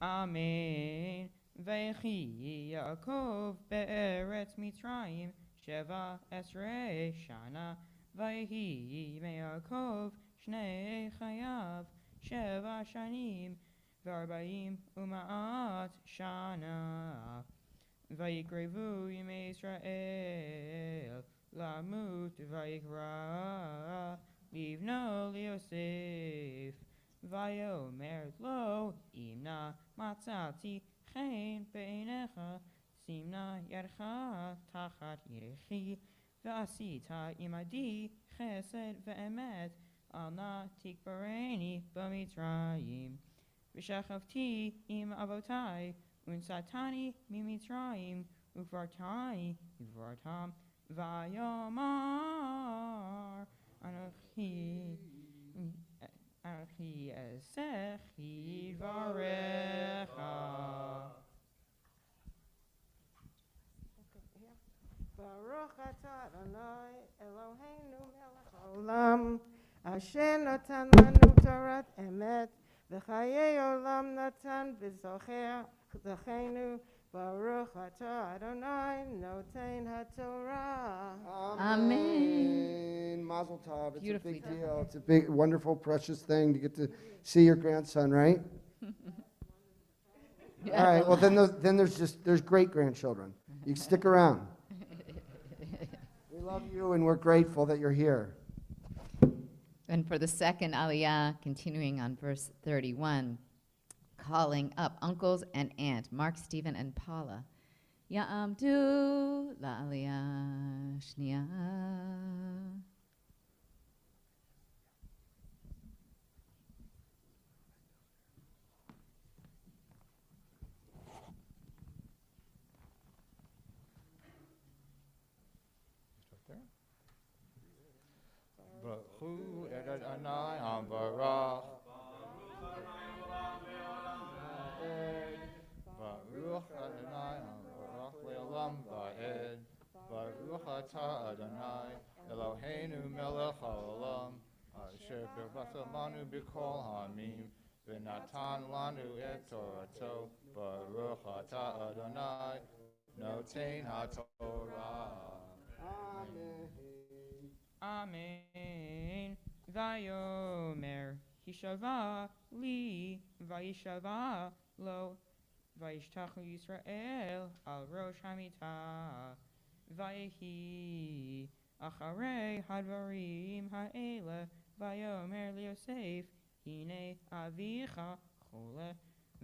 Amen. V'yechi Yaakov be'eretz Mitzrayim sheva esrei shana. V'yehi me'Yaakov shnei chayav sheva shanim v'arbaim u'ma'at shana. V'yikrevu yimei Yisrael lamut v'yikra livno liosef. Vayomer lo imna matzati chen beinecha simna yarcha tachat yirechi v'asita imadi chesed ve'emet al na tikbareni b'mitzrayim v'shachavti im avotai unsatani mimitzrayim uvartani uvartam vayomar anochi Achi esechi varecha. Baruch atah Adonai Eloheinu melech olam asher natan lanu Torat emet v'chayei olam natan b'zocher zachenu. Baruch atah Adonai noten ha'Torah. Amen. Mazel tov. It's a Beautifully big done. deal. It's a big, wonderful, precious thing to get to see your grandson, right? All right. Well, then there's great grandchildren. You stick around. We love you, and we're grateful that you're here. And for the second aliyah, continuing on verse 31, calling up uncles and aunt, Mark, Stephen, and Paula. Ya'amdu la'aliyah shniya. Baruch et Adonai Hambarach. Baruch Adonai Hambarach le'olam va'ed. Baruch atah Adonai Eloheinu melech haolam asher b'rata lanu b'kol ha'amim v'natan lanu et Torato. Baruch atah Adonai noten ha'Torah. Amen. Vayomer hishava li vayishava lo vayishtachu Yisrael al rosh hamita vayehi acharei hadvarim ha'ele vayomer liosef hine avicha chole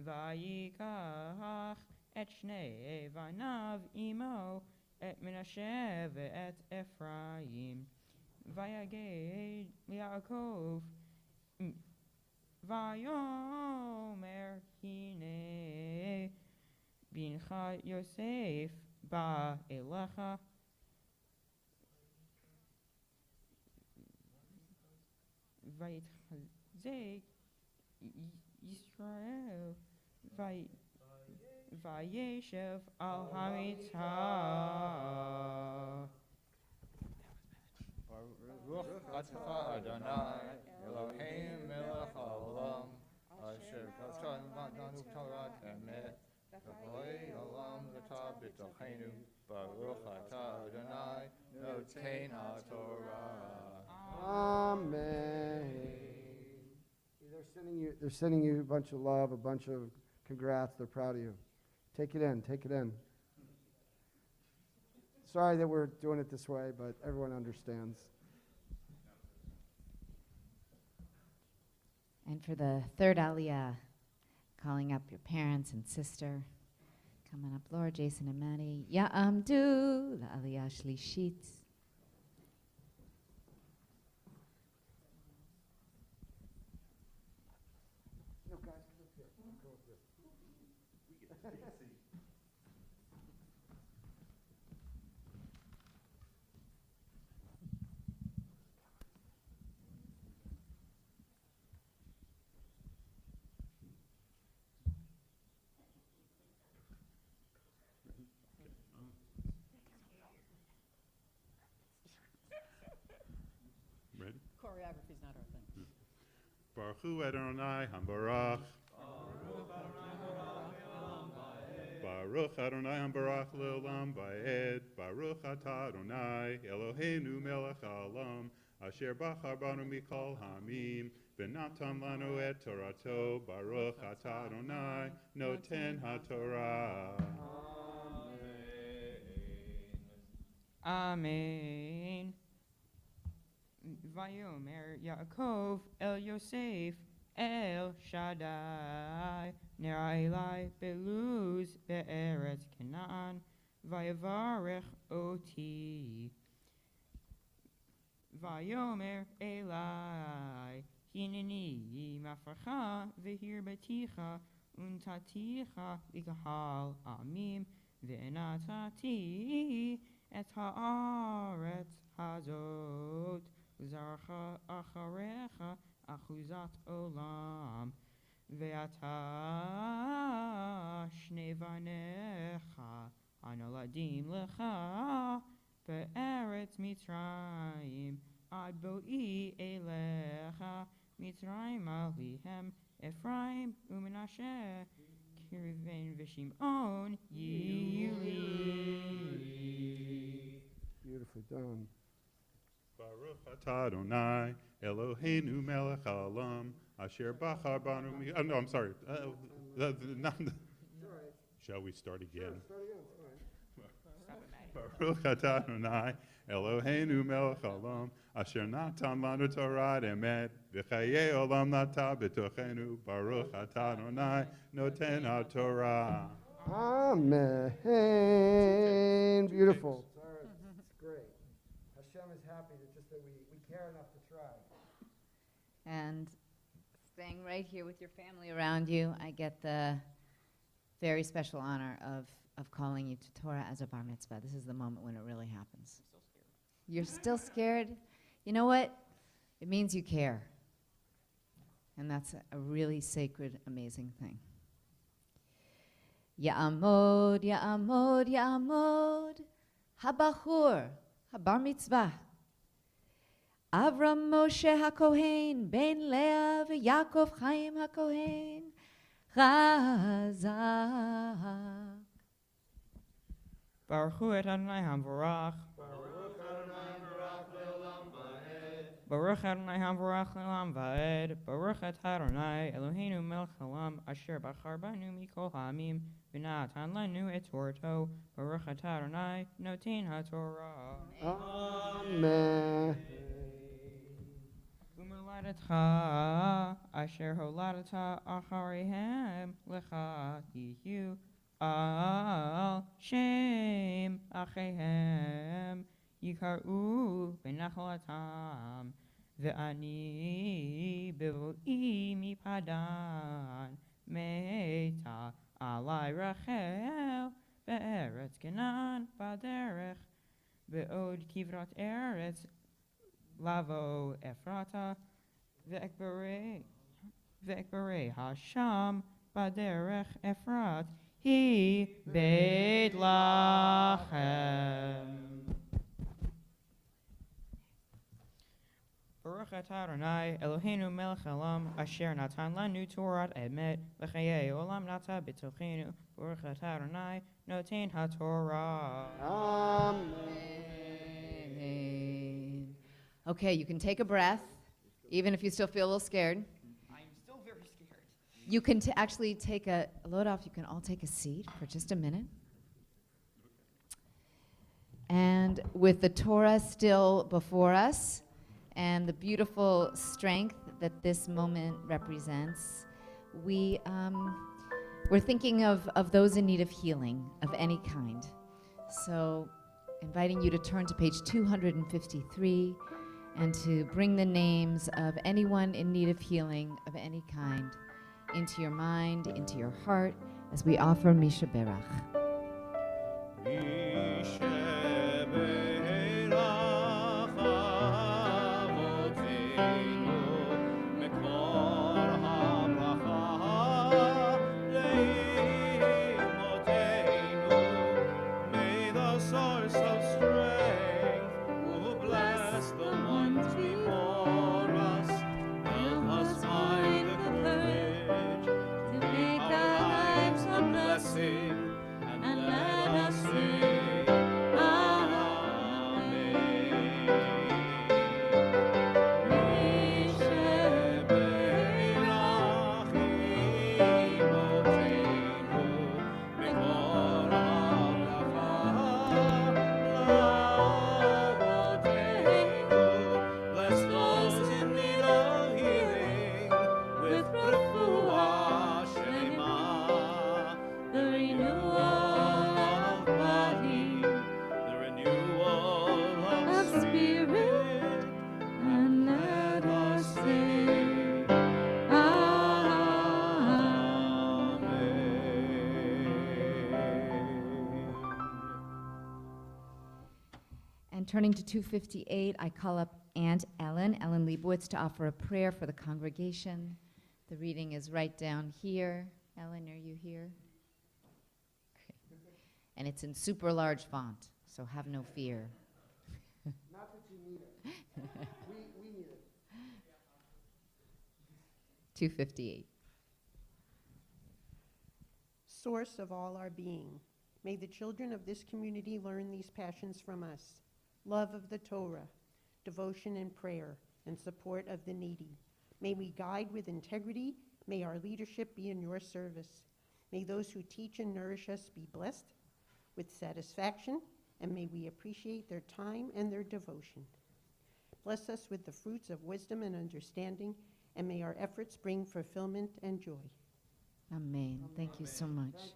vayikach et shnei vanav imo et Menashe ve'et Ephraim Vayaged Yaakov Vayomer Hine Bincha Yosef Ba Elecha Vayitchazek Yisrael vayeshev al hamitah. Baruch atah Adonai Eloheinu melech haolam asher b'tzon v'nanu Torah emet v'chayei olam v'tah b'tochenu Baruch atah Adonai noten haTorah. Amen. They're sending you a bunch of love, a bunch of congrats. They're proud of you. Take it in. Take it in. Sorry that we're doing it this way, but everyone understands. And for the third aliyah, calling up your parents and sister. Coming up, Laura, Jason, and Maddie. Ya'amdu, the aliyah shlishit. No, guys, come up here. Come up here. Ready? Choreography's not our thing. Baruch Hu Adonai Hambarach. Baruch Adonai Hambarach Le'olam Va'ed. Baruch Atah Adonai Eloheinu Melech Haolam Asher Bachar Banu Mikol Hamim V'natan Lanu Et Torato. Baruch Atah Adonai Noten HaTorah. Amen. Vayomer Yaakov El Yosef El Shaddai Nera Elai Beluz Be'eretz Canaan Vayavarech Oti Vayomer Elai Hineni Mafracha Vehir Baticha Untaticha Likahal Amim Ve'enatati Et Haaretz Hazot Zarcha Acharecha Achuzat Olam Ve'ata Shnei Vanecha Anoladim Lecha Be'eretz Mitzrayim Ad Bo'i Elecha Mitzrayim Alihem Ephraim Umenashe Kirven V'Shimon Yili. Beautifully done. Baruch Atah Adonai Eloheinu Melech Haolam Asher Bachar Banu Mi. Oh, no, I'm sorry. Shall we start again? Baruch Atah Adonai Eloheinu Melech Haolam Asher Natan Lanu Torah Emet V'chayei Olam Nata B'tochenu Baruch Atah Adonai Noten HaTorah. Amen. Beautiful. It's great. Hashem is happy that we care enough to try. And staying right here with your family around you, I get the very special honor of calling you to Torah as a bar mitzvah. This is the moment when it really happens. You're still scared? You know what? It means you care. And that's a really sacred, amazing thing. Ya'amod, ya'amod, ya'amod, habachur, habar mitzvah. Avram Moshe HaKohen, Ben Leah v'Yakov Chaim HaKohen, Chazak. Baruch Hu Adonai Hamvarach. Baruch Adonai Hamvarach Le'olam Va'ed. Baruch Atah Adonai Eloheinu Melech Haolam Asher Bachar Banu Mikol Hamim V'natan Lanu Et Torto. Baruch Atah Adonai Noten HaTorah. Amen. U'moladecha Asher Holadeta Acharehem Lecha Yiyu Al Shem Achehem Yikaru Benacholatam Ve'ani Bevo'i Mipadan Meta Alai Rachel Be'eretz Kenan Baderech Be'od Kivrat Eretz Lavo Ephrata Ve'ekberei Vekbare Hasham Baderech Efrat He Beit Lachem. Baruch atah Adonai Eloheinu melech haolam asher natan lanu Torah emet v'chayei olam nata b'tochenu. Baruch atah Adonai noten haTorah. Amen. Okay, you can take a breath, even if you still feel a little scared. I'm still very scared. You can actually take a load off. You can all take a seat for just a minute. And with the Torah still before us and the beautiful strength that this moment represents, we're thinking of those in need of healing of any kind. So inviting you to turn to page 253 and to bring the names of anyone in need of healing of any kind into your mind, into your heart, as we offer Misha Berach. Turning to 258, I call up Aunt Ellen Leibowitz, to offer a prayer for the congregation. The reading is right down here. Ellen, are you here? Okay. And it's in super large font, so have no fear. Not that you need it. we need it. 258. Source of all our being, may the children of this community learn these passions from us: love of the Torah, devotion and prayer, and support of the needy. May we guide with integrity. May our leadership be in your service. May those who teach and nourish us be blessed with satisfaction, and may we appreciate their time and their devotion. Bless us with the fruits of wisdom and understanding, and may our efforts bring fulfillment and joy. Amen. Thank you so much.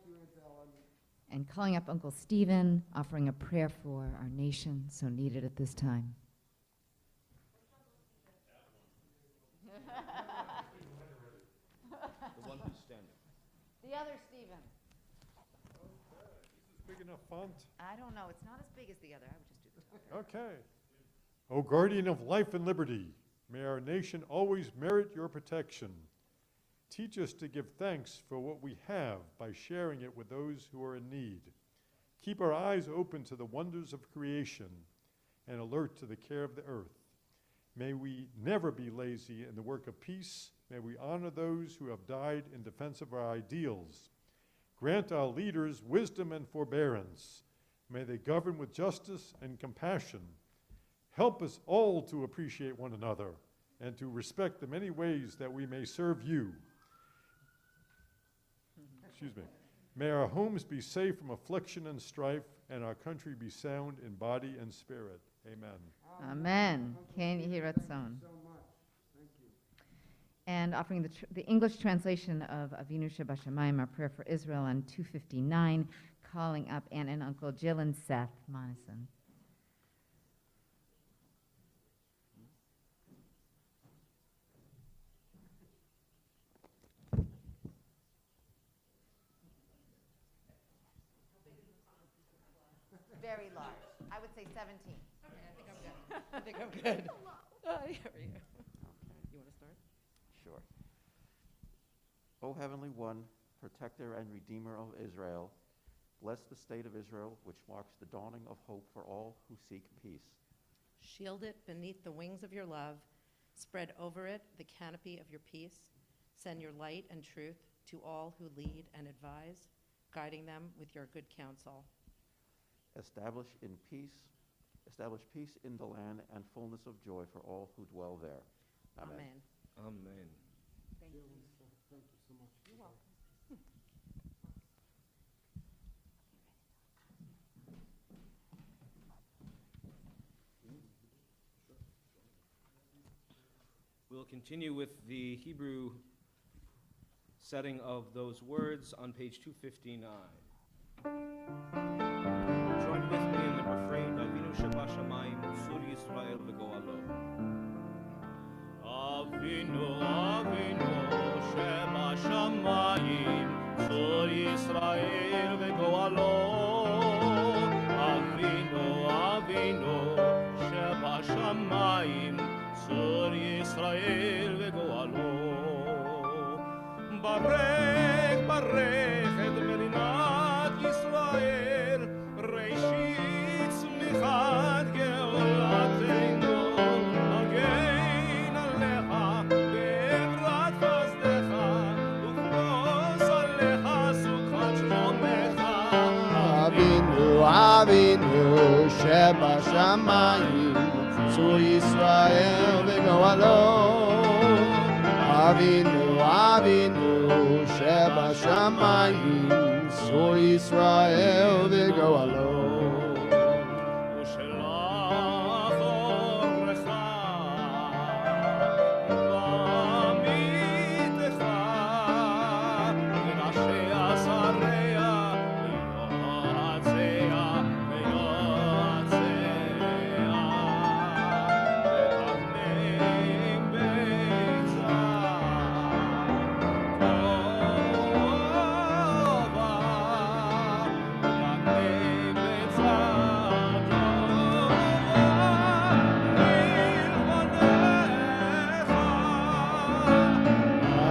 And calling up Uncle Stephen, offering a prayer for our nation, so needed at this time. The one who's standing. The other Stephen. This is big enough font. I don't know. It's not as big as the other. I would just do the top. Okay. O guardian of life and liberty, may our nation always merit your protection. Teach us to give thanks for what we have by sharing it with those who are in need. Keep our eyes open to the wonders of creation and alert to the care of the earth. May we never be lazy in the work of peace. May we honor those who have died in defense of our ideals. Grant our leaders wisdom and forbearance. May they govern with justice and compassion. Help us all to appreciate one another and to respect the many ways that we may serve you. Excuse me. May our homes be safe from affliction and strife, and our country be sound in body and spirit. Amen. Amen. Can you hear it, son? And offering the English translation of Avinu Shebashamayim, our prayer for Israel, on 259, calling up Aunt and Uncle Jill and Seth Monison. Very large. I would say 17. Okay, I think I'm good. Oh, here we go. Okay, you want to start? Sure. O Heavenly One, protector and redeemer of Israel, bless the state of Israel, which marks the dawning of hope for all who seek peace. Shield it beneath the wings of your love. Spread over it the canopy of your peace. Send your light and truth to all who lead and advise, guiding them with your good counsel. Establish peace in the land and fullness of joy for all who dwell there. Amen. Amen. Amen. Thank you. Thank you so much. You're welcome. We'll continue with the Hebrew setting of those words on page 259. Join with me in the refrain, Avinu Sheba Shamayim, Sur Yisrael V'Goalo. Avinu, Avinu Sheba Shamayim, Sur Yisrael V'Goalo. Avinu, Avinu Sheba Shamayim, Sur Yisrael V'Goalo. Barech, barech et Medinat Yisrael, Reishit Tzmichat Geolatenu, Hagein Alecha be'evrat chesdecha, U'chnos Alecha sukkot shlomecha. Avinu, Avinu, Sheba Shamayim, Sur Yisrael V'Goalo. Avinu, Avinu, Sheba Shamayim, Sur Yisrael V'Goalo. ושלח אורך ועמיתך וראשי עזריה ויועציה ותבנם ביצה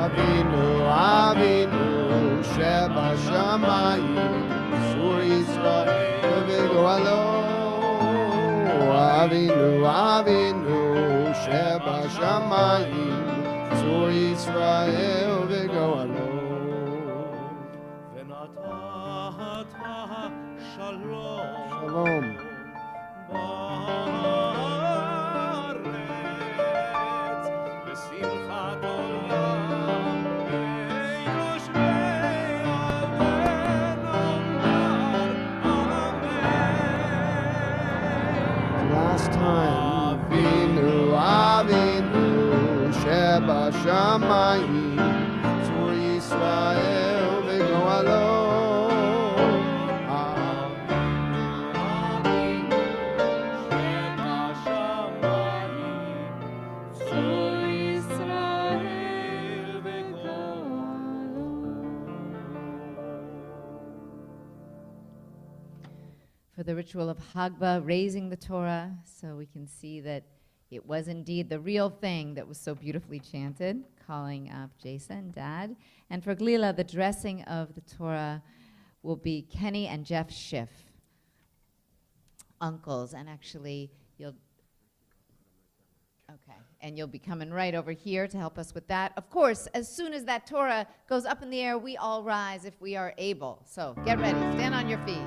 Avinu, Avinu, Sheba Shamayim, Sur Yisrael V'Goalo. Avinu, Avinu, Sheba Shamayim, Sur Yisrael V'Goalo. ונתת שלום Shalom. בארץ ושמחת עולם ליושבי ונאמר אמן. Last time. Avinu, Avinu, Sheba Shamayim, Sur Yisrael V'Goalo. For the ritual of Hagba, raising the Torah, so we can see that it was indeed the real thing that was so beautifully chanted, calling up Jason, Dad. And for Glila, the dressing of the Torah will be Kenny and Jeff Schiff, uncles. And actually, you'll be coming right over here to help us with that. Of course, as soon as that Torah goes up in the air, we all rise if we are able. So get ready, stand on your feet.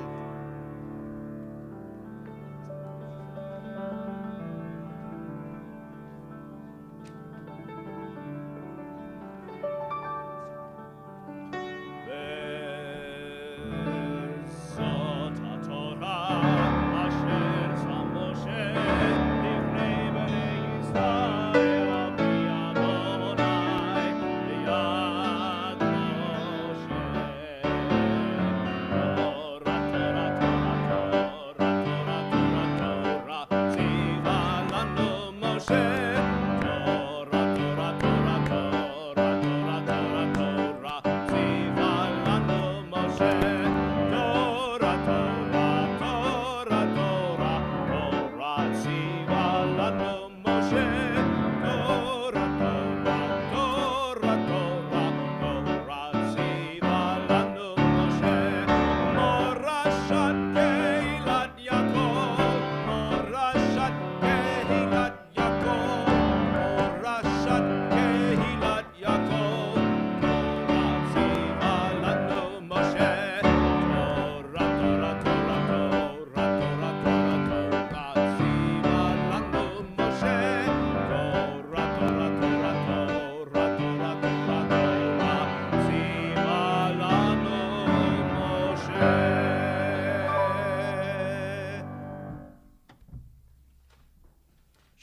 וזאת התורה אשר שם משה לפני בני ישראל על פי אדוני ביד משה. אור התורה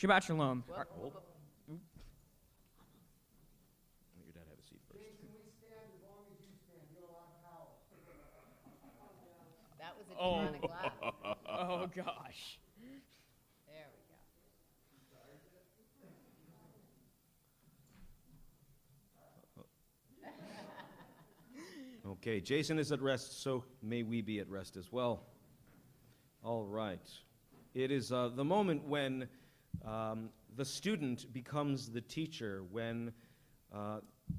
Shabbat Shalom. Whoop, whoop, whoop. Let your dad have a seat first. That was a Oh. demonic laugh. Oh, gosh. There we go. Okay, Jason is at rest, so may we be at rest as well. All right. It is the moment when the student becomes the teacher, when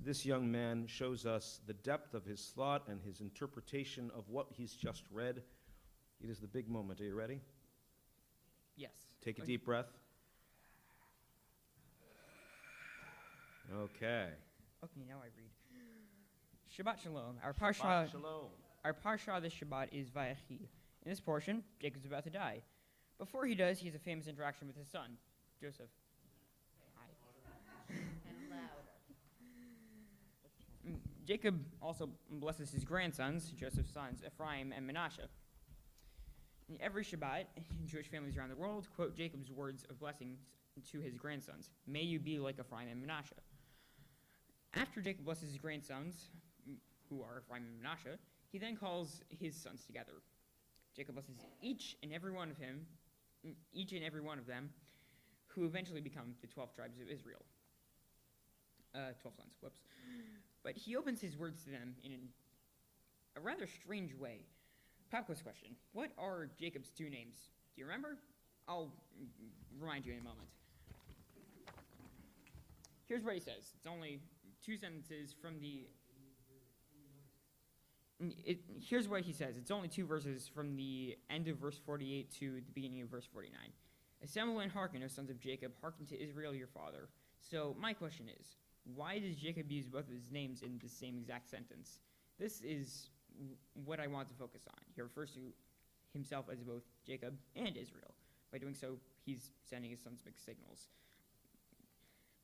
this young man shows us the depth of his thought and his interpretation of what he's just read. It is the big moment. Are you ready? Yes. Take a Okay. deep breath. Okay. Okay, now I read. Shabbat Shalom. Our parsha, Shabbat Shalom. our parsha this Shabbat is Vayechi. In this portion, Jacob's about to die. Before he does, he has a famous interaction with his son, Joseph. Hi. And louder. Jacob also blesses his grandsons, Joseph's sons, Ephraim and Manasseh. In every Shabbat, Jewish families around the world quote Jacob's words of blessings to his grandsons. May you be like Ephraim and Manasseh. After Jacob blesses his grandsons, who are Ephraim and Manasseh, he then calls his sons together. Jacob blesses each and every one of them, who eventually become the 12 tribes of Israel. 12 sons, whoops. But he opens his words to them in a rather strange way. Pop quiz question. What are Jacob's two names? Do you remember? I'll remind you in a moment. Here's what he says. It's only two sentences from the... Here's what he says. It's only two verses from the end of verse 48 to the beginning of verse 49. Assemble and hearken, O sons of Jacob, hearken to Israel your father. So my question is, why does Jacob use both of his names in the same exact sentence? This is what I want to focus on. He refers to himself as both Jacob and Israel. By doing so, he's sending his sons mixed signals.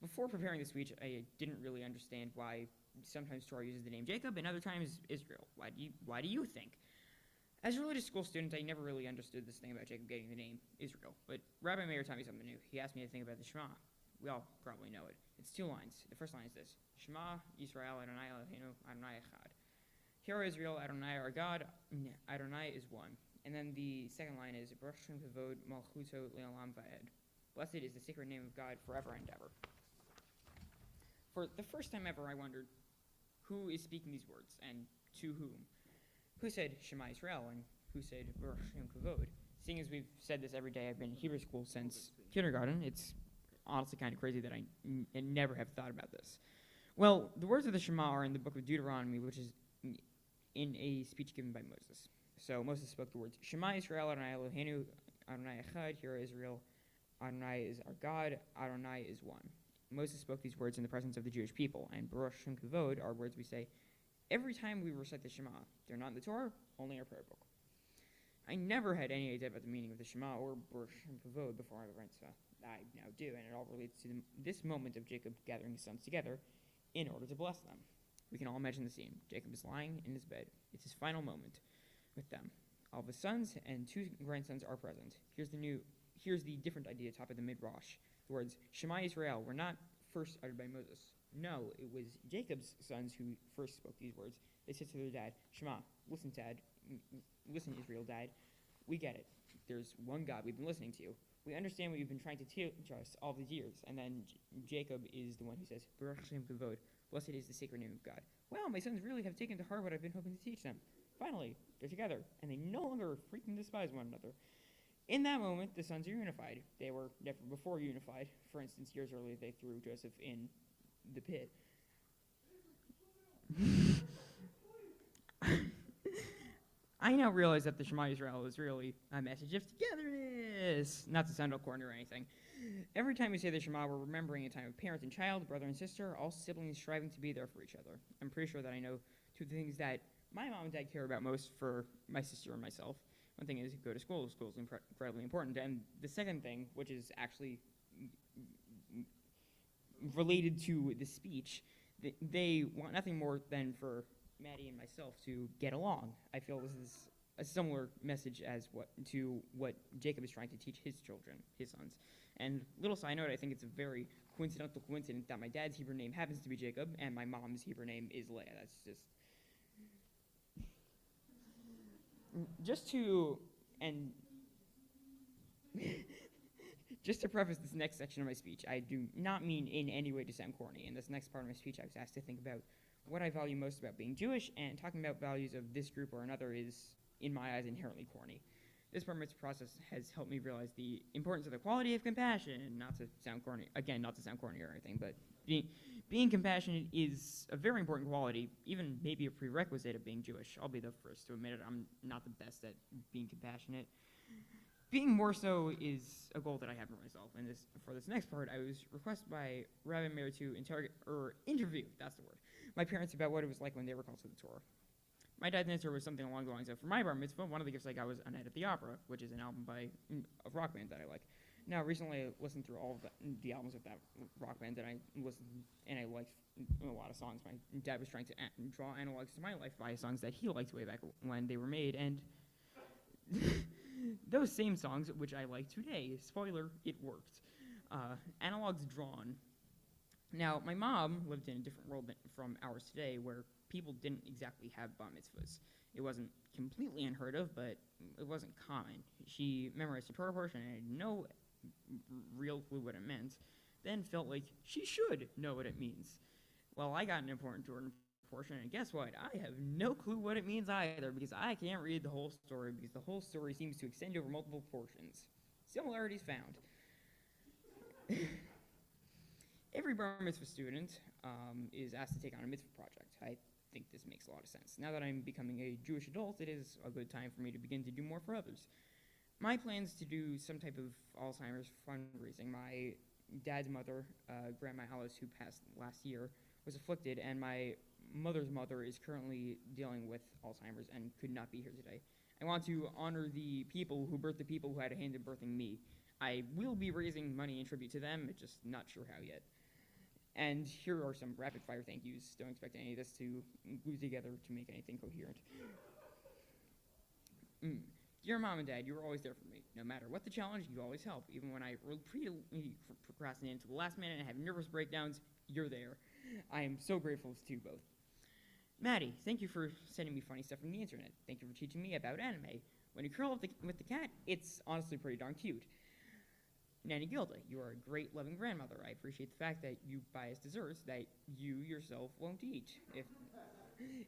Before preparing this speech, I didn't really understand why sometimes Torah uses the name Jacob and other times Israel. Why do you think? As a religious school student, I never really understood this thing about Jacob getting the name Israel. But Rabbi Meir taught me something new. He asked me to think about the Shema. We all probably know it. It's two lines. The first line is this: Shema Yisrael Adonai Eloheinu Adonai Echad. Hear, O Israel, Adonai our God, Adonai is one. And then the second line is Baruch Shem Kavod Malchuto Le'olam Va'ed. Blessed is the sacred name of God forever and ever. For the first time ever, I wondered, who is speaking these words, and to whom? Who said Shema Israel, and who said Baruch Shem Kavod? Seeing as we've said this every day, I've been in Hebrew school since kindergarten, it's honestly kind of crazy that I never have thought about this. Well, the words of the Shema are in the book of Deuteronomy, which is in a speech given by Moses. So Moses spoke the words, Shema Israel, Adonai Eloheinu, Adonai Echad, Hear Israel, Adonai is our God, Adonai is one. Moses spoke these words in the presence of the Jewish people, and Baruch Shem Kavod are words we say every time we recite the Shema. They're not in the Torah, only in our prayer book. I never had any idea about the meaning of the Shema or Baruch Shem Kavod before I learned Mitzvah. I now do, and it all relates to this moment of Jacob gathering his sons together in order to bless them. We can all imagine the scene. Jacob is lying in his bed. It's his final moment with them. All of his sons and two grandsons are present. Here's the different idea top of the Midrash. The words Shema Israel were not first uttered by Moses. No, it was Jacob's sons who first spoke these words. They said to their dad, Shema, listen, Dad. Listen, Israel, Dad. We get it. There's one God. We've been listening to you. We understand what you've been trying to teach us all these years. And then Jacob is the one who says, Baruch Shem Kavod, blessed is the sacred name of God. Well, my sons really have taken to heart what I've been hoping to teach them. Finally, they're together, and they no longer freaking despise one another. In that moment, the sons are unified. They were never before unified. For instance, years earlier, they threw Joseph in the pit. I now realize that the Shema Israel is really a message of togetherness, not to sound all corny or anything. Every time we say the Shema, we're remembering a time of parent and child, brother and sister, all siblings striving to be there for each other. I'm pretty sure that I know two things that my mom and dad care about most for my sister and myself. One thing is go to school. School is incredibly important. And the second thing, which is actually related to the speech, they want nothing more than for Maddie and myself to get along. I feel this is a similar message as what Jacob is trying to teach his children, his sons. And little side note, I think it's a very coincidental coincidence that my dad's Hebrew name happens to be Jacob, and my mom's Hebrew name is Leah. That's just just to preface this next section of my speech, I do not mean in any way to sound corny. In this next part of my speech, I was asked to think about what I value most about being Jewish, and talking about values of this group or another is, in my eyes, inherently corny. This bar mitzvah process has helped me realize the importance of the quality of compassion, and not to sound corny or anything, but being compassionate is a very important quality, even maybe a prerequisite of being Jewish. I'll be the first to admit it. I'm not the best at being compassionate. Being more so is a goal that I have for myself. And for this next part, I was requested by Rabbi Meir to interview, that's the word, my parents about what it was like when they were called to the Torah. My dad's answer was something along the lines of, for my bar mitzvah, one of the gifts I got was A Night at the Opera, which is an album by a rock band that I like. Now, recently I listened through all of the albums of that rock band, and I liked a lot of songs. My dad was trying to draw analogs to my life by songs that he liked way back when they were made, and those same songs, which I like today, spoiler, it worked. Analogs drawn. Now, my mom lived in a different world from ours today, where people didn't exactly have bar mitzvahs. It wasn't completely unheard of, but it wasn't common. She memorized the Torah portion and had no real clue what it meant, then felt like she should know what it means. Well, I got an important Torah portion, and guess what? I have no clue what it means either, because I can't read the whole story, because the whole story seems to extend over multiple portions. Similarities found. Every bar mitzvah student is asked to take on a mitzvah project. I think this makes a lot of sense. Now that I'm becoming a Jewish adult, it is a good time for me to begin to do more for others. My plans to do some type of Alzheimer's fundraising. My dad's mother, Grandma Alice, who passed last year, was afflicted, and my mother's mother is currently dealing with Alzheimer's and could not be here today. I want to honor the people who birthed the people who had a hand in birthing me. I will be raising money in tribute to them, just not sure how yet. And here are some rapid-fire thank yous. Don't expect any of this to glue together to make anything coherent. Dear Mom and Dad, you were always there for me. No matter what the challenge, you always help. Even when I repeatedly procrastinate until the last minute and have nervous breakdowns, you're there. I am so grateful to you both. Maddie, thank you for sending me funny stuff from the internet. Thank you for teaching me about anime. When you curl up with the cat, it's honestly pretty darn cute. Nanny Gilda, you are a great, loving grandmother. I appreciate the fact that you buy us desserts that you yourself won't eat.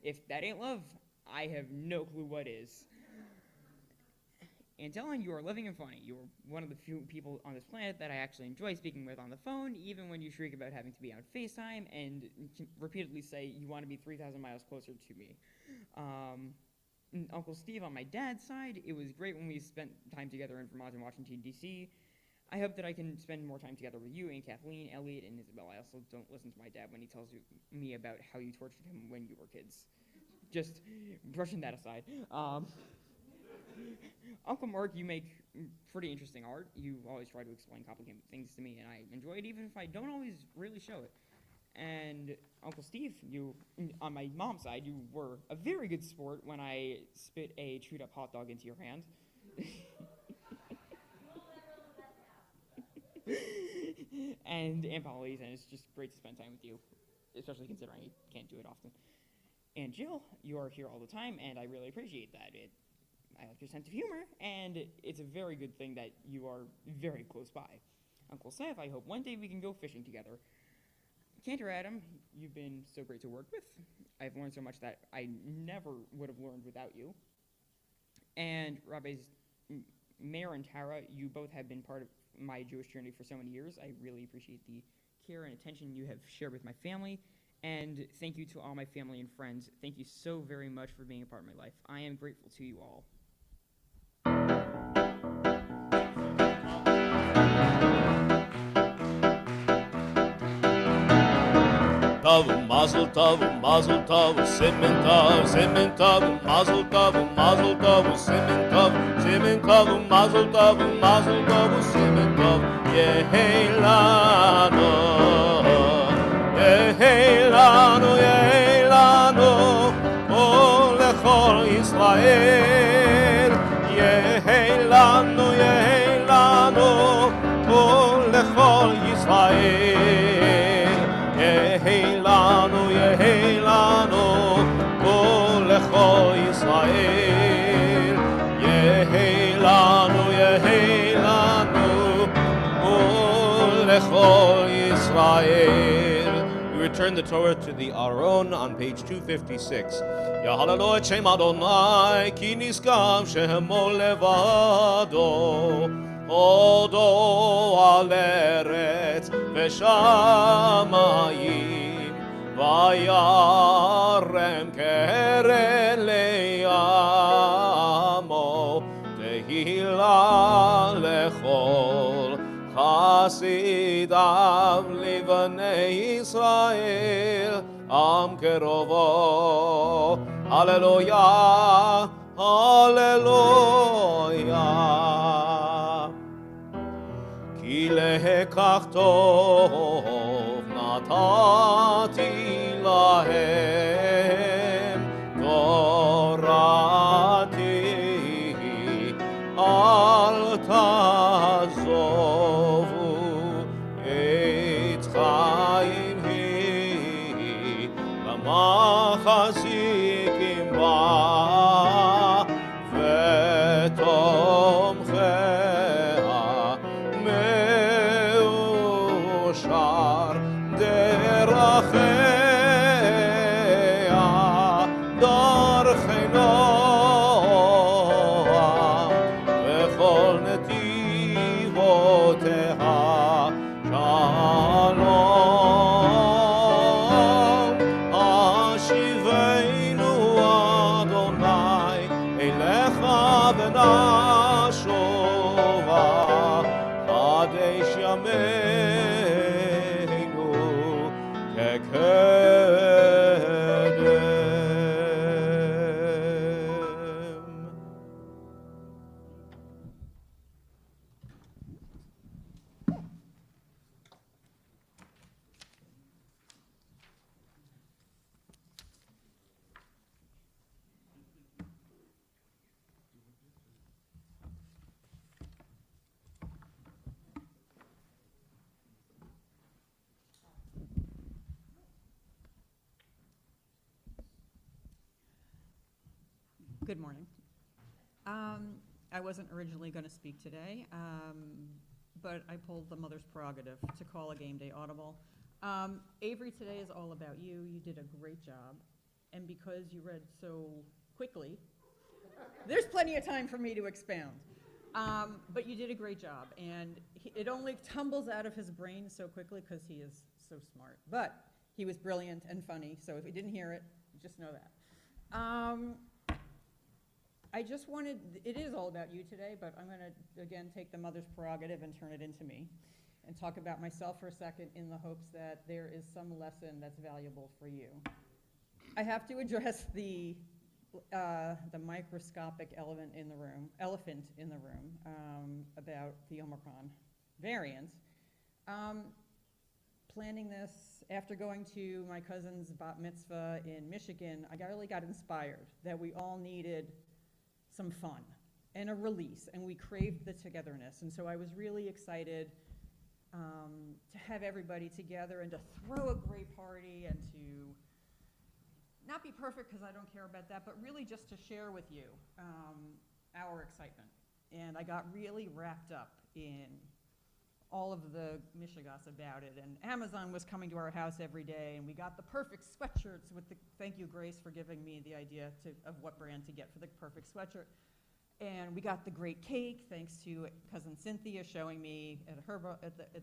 If that ain't love, I have no clue what is. And Ellen, you are loving and funny. You are one of the few people on this planet that I actually enjoy speaking with on the phone, even when you shriek about having to be on FaceTime and repeatedly say you want to be 3,000 miles closer to me. Uncle Steve on my dad's side, it was great when we spent time together in Vermont and Washington, D.C. I hope that I can spend more time together with you and Kathleen, Elliot, and Isabel. I also don't listen to my dad when he tells me about how you tortured him when you were kids. Just brushing that aside. Uncle Mark, you make pretty interesting art. You always try to explain complicated things to me, and I enjoy it even if I don't always really show it. And Uncle Steve, you, on my mom's side, you were a very good sport when I spit a chewed-up hot dog into your hand. And Aunt Polly's, and it's just great to spend time with you, especially considering I can't do it often. And Jill, you are here all the time, and I really appreciate that. I like your sense of humor, and it's a very good thing that you are very close by. Uncle Seth, I hope one day we can go fishing together. Cantor Adam, you've been so great to work with. I've learned so much that I never would have learned without you. And Rabbis Mayor and Tara, you both have been part of my Jewish journey for so many years. I really appreciate the care and attention you have shared with my family. And thank you to all my family and friends. Thank you so very much for being a part of my life. I am grateful to you all. Tov, mazel tov, simen tov, mazel tov, simen tov, mazel tov, simen tov, yehei lanu, o lechol Yisrael. lechol Yisrael. We return the Torah to the Aron on page 256. Yahalelo et Shem Adonai, ki niskav shemo levado. Odo al eretz v'shamayim, vayarem keren leyamo, tehila lechol chasidav livnei Yisrael, am kerovo. Hallelujah, hallelujah. Ki lekach tov natati lahem torati al tazovu et chaim hi lamachasikim ba vetomchea meushar derachea darchenoa vechol netivoteha shalom. Hashivenu Adonai elecha v'nashova chadesh yameinu kekedem. Good morning. I wasn't originally going to speak today, but I pulled the mother's prerogative to call a game day audible. Avery, today is all about you. You did a great job. And because you read so quickly, there's plenty of time for me to expound. But you did a great job. And it only tumbles out of his brain so quickly because he is so smart. But he was brilliant and funny. So if you didn't hear it, just know that. I just wanted, it is all about you today, but I'm going to, again, take the mother's prerogative and turn it into me and talk about myself for a second in the hopes that there is some lesson that's valuable for you. I have to address the microscopic elephant in the room about the Omicron variant. Planning this, after going to my cousin's bat mitzvah in Michigan, I really got inspired that we all needed some fun and a release, and we craved the togetherness. And so I was really excited to have everybody together and to throw a great party and to not be perfect, because I don't care about that, but really just to share with you our excitement. And I got really wrapped up in all of the mishigas about it. And Amazon was coming to our house every day, and we got the perfect sweatshirts with the, thank you, Grace, for giving me the idea of what brand to get for the perfect sweatshirt. And we got the great cake, thanks to cousin Cynthia showing me at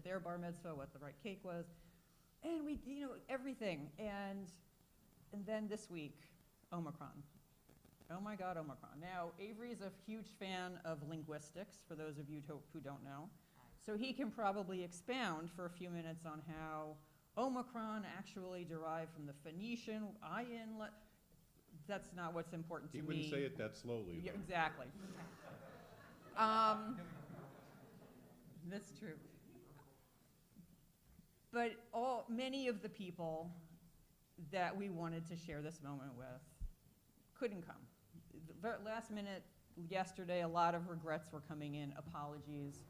their bar mitzvah what the right cake was. And we, everything. And then this week, Omicron. Oh my God, Omicron. Now, Avery is a huge fan of linguistics, for those of you who don't know. So he can probably expound for a few minutes on how Omicron actually derived from the Phoenician ayin. That's not what's important to me. He wouldn't say it that slowly. Yeah, exactly. That's true. But many of the people that we wanted to share this moment with couldn't come. Last minute, yesterday, a lot of regrets were coming in, apologies.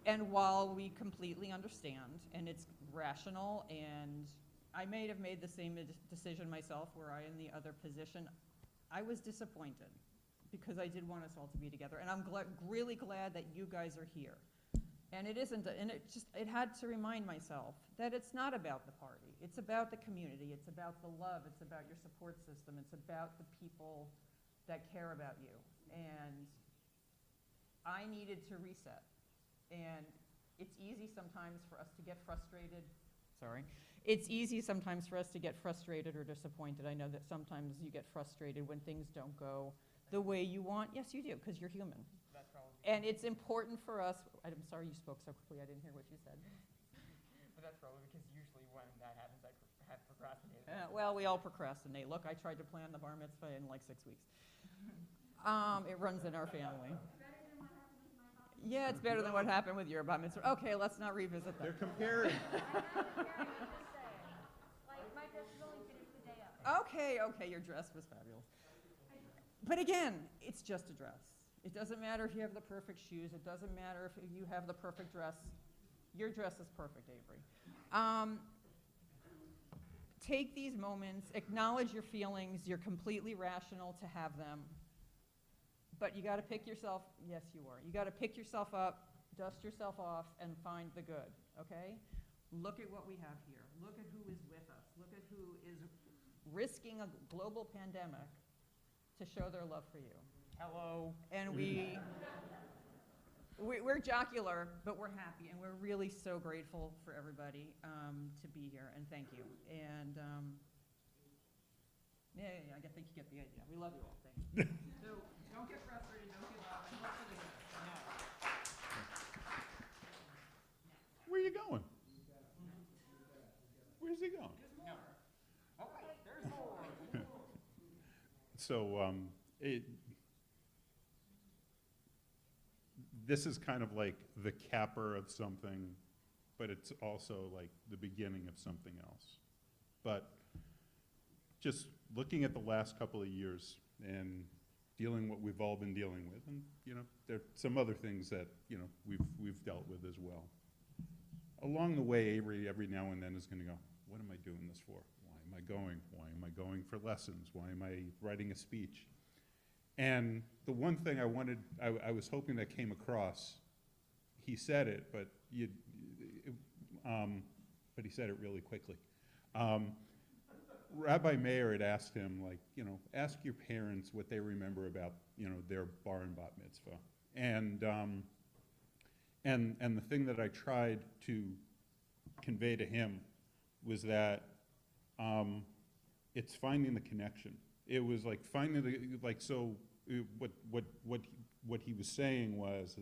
And while we completely understand, and it's rational, and I may have made the same decision myself were I in the other position, I was disappointed because I did want us all to be together. And I'm really glad that you guys are here. And it isn't, it had to remind myself that it's not about the party. It's about the community. It's about the love. It's about your support system. It's about the people that care about you. And I needed to reset. And it's easy sometimes for us to get frustrated. Sorry. It's easy sometimes for us to get frustrated or disappointed. I know that sometimes you get frustrated when things don't go the way you want. Yes, you do, because you're human. And it's important for us, I'm sorry you spoke so quickly, I didn't hear what you said. But that's probably because usually when that happens, I have procrastinated. Well, we all procrastinate. Look, I tried to plan the bar mitzvah in like 6 weeks. It runs in our family. Yeah, it's better than what happened with your bar mitzvah. Okay, let's not revisit that. They're comparing. Okay, your dress was fabulous. But again, it's just a dress. It doesn't matter if you have the perfect shoes. It doesn't matter if you have the perfect dress. Your dress is perfect, Avery. Take these moments, acknowledge your feelings. You're completely rational to have them. But you got to pick yourself, yes, you are. You got to pick yourself up, dust yourself off, and find the good, okay? Look at what we have here. Look at who is with us. Look at who is risking a global pandemic to show their love for you. Hello. And we're jocular, but we're happy, and we're really so grateful for everybody to be here, and thank you. And yeah, I think you get the idea. We love you all. Thank you. So don't get frustrated. Don't give up. And look for the good. Where are you going? Where's he going? Oh, wait, there's more. So this is kind of like the capper of something, but it's also like the beginning of something else. But just looking at the last couple of years and dealing what we've all been dealing with, and there are some other things that we've dealt with as well. Along the way, Avery every now and then is going to go, what am I doing this for? Why am I going? Why am I going for lessons? Why am I writing a speech? And the one thing I was hoping that came across, he said it, but he said it really quickly. Rabbi Meir had asked him, ask your parents what they remember about, their bar and bat mitzvah. And the thing that I tried to convey to him was that it's finding the connection. It was like finding what he was saying was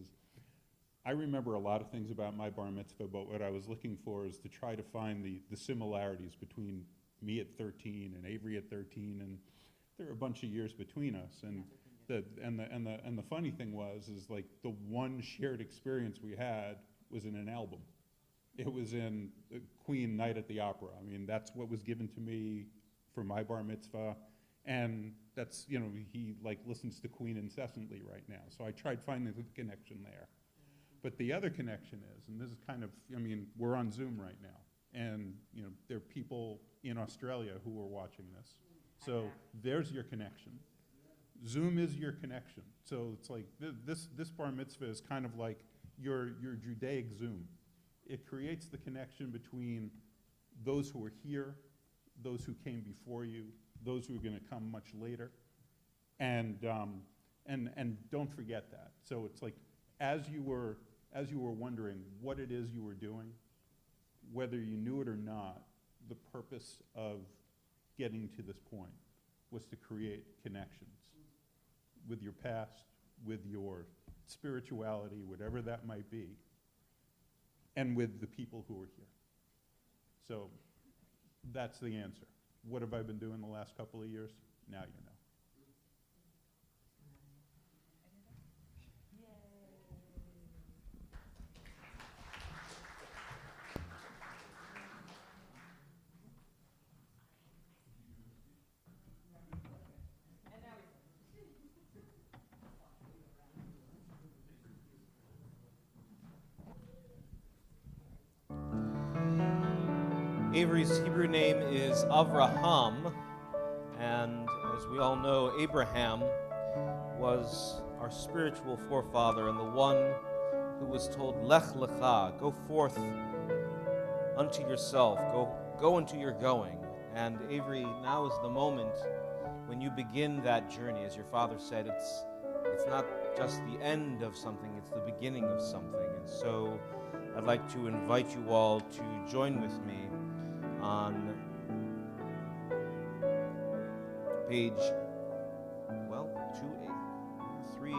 I remember a lot of things about my bar mitzvah, but what I was looking for is to try to find the similarities between me at 13 and Avery at 13, and there are a bunch of years between us. And the funny thing was the one shared experience we had was in an album. It was in Queen Night at the Opera. I mean, that's what was given to me for my bar mitzvah. And that's, he listens to Queen incessantly right now. So I tried finding the connection there. But the other connection is, and this is kind of, we're on Zoom right now. And, there are people in Australia who are watching this. So there's your connection. Zoom is your connection. So it's like this bar mitzvah is kind of like your Judaic Zoom. It creates the connection between those who are here, those who came before you, those who are going to come much later, and don't forget that. So it's like as you were wondering what it is you were doing, whether you knew it or not, the purpose of getting to this point was to create connections with your past, with your spirituality, whatever that might be, and with the people who are here. So that's the answer. What have I been doing the last couple of years? Now you know. Avery's Hebrew name is Avraham, and as we all know, Abraham was our spiritual forefather and the one who was told, Lech lecha, go forth unto yourself, go unto your going. And Avery, now is the moment when you begin that journey. As your father said, it's not just the end of something, it's the beginning of something. And so I'd like to invite you all to join with me on page, well, 283.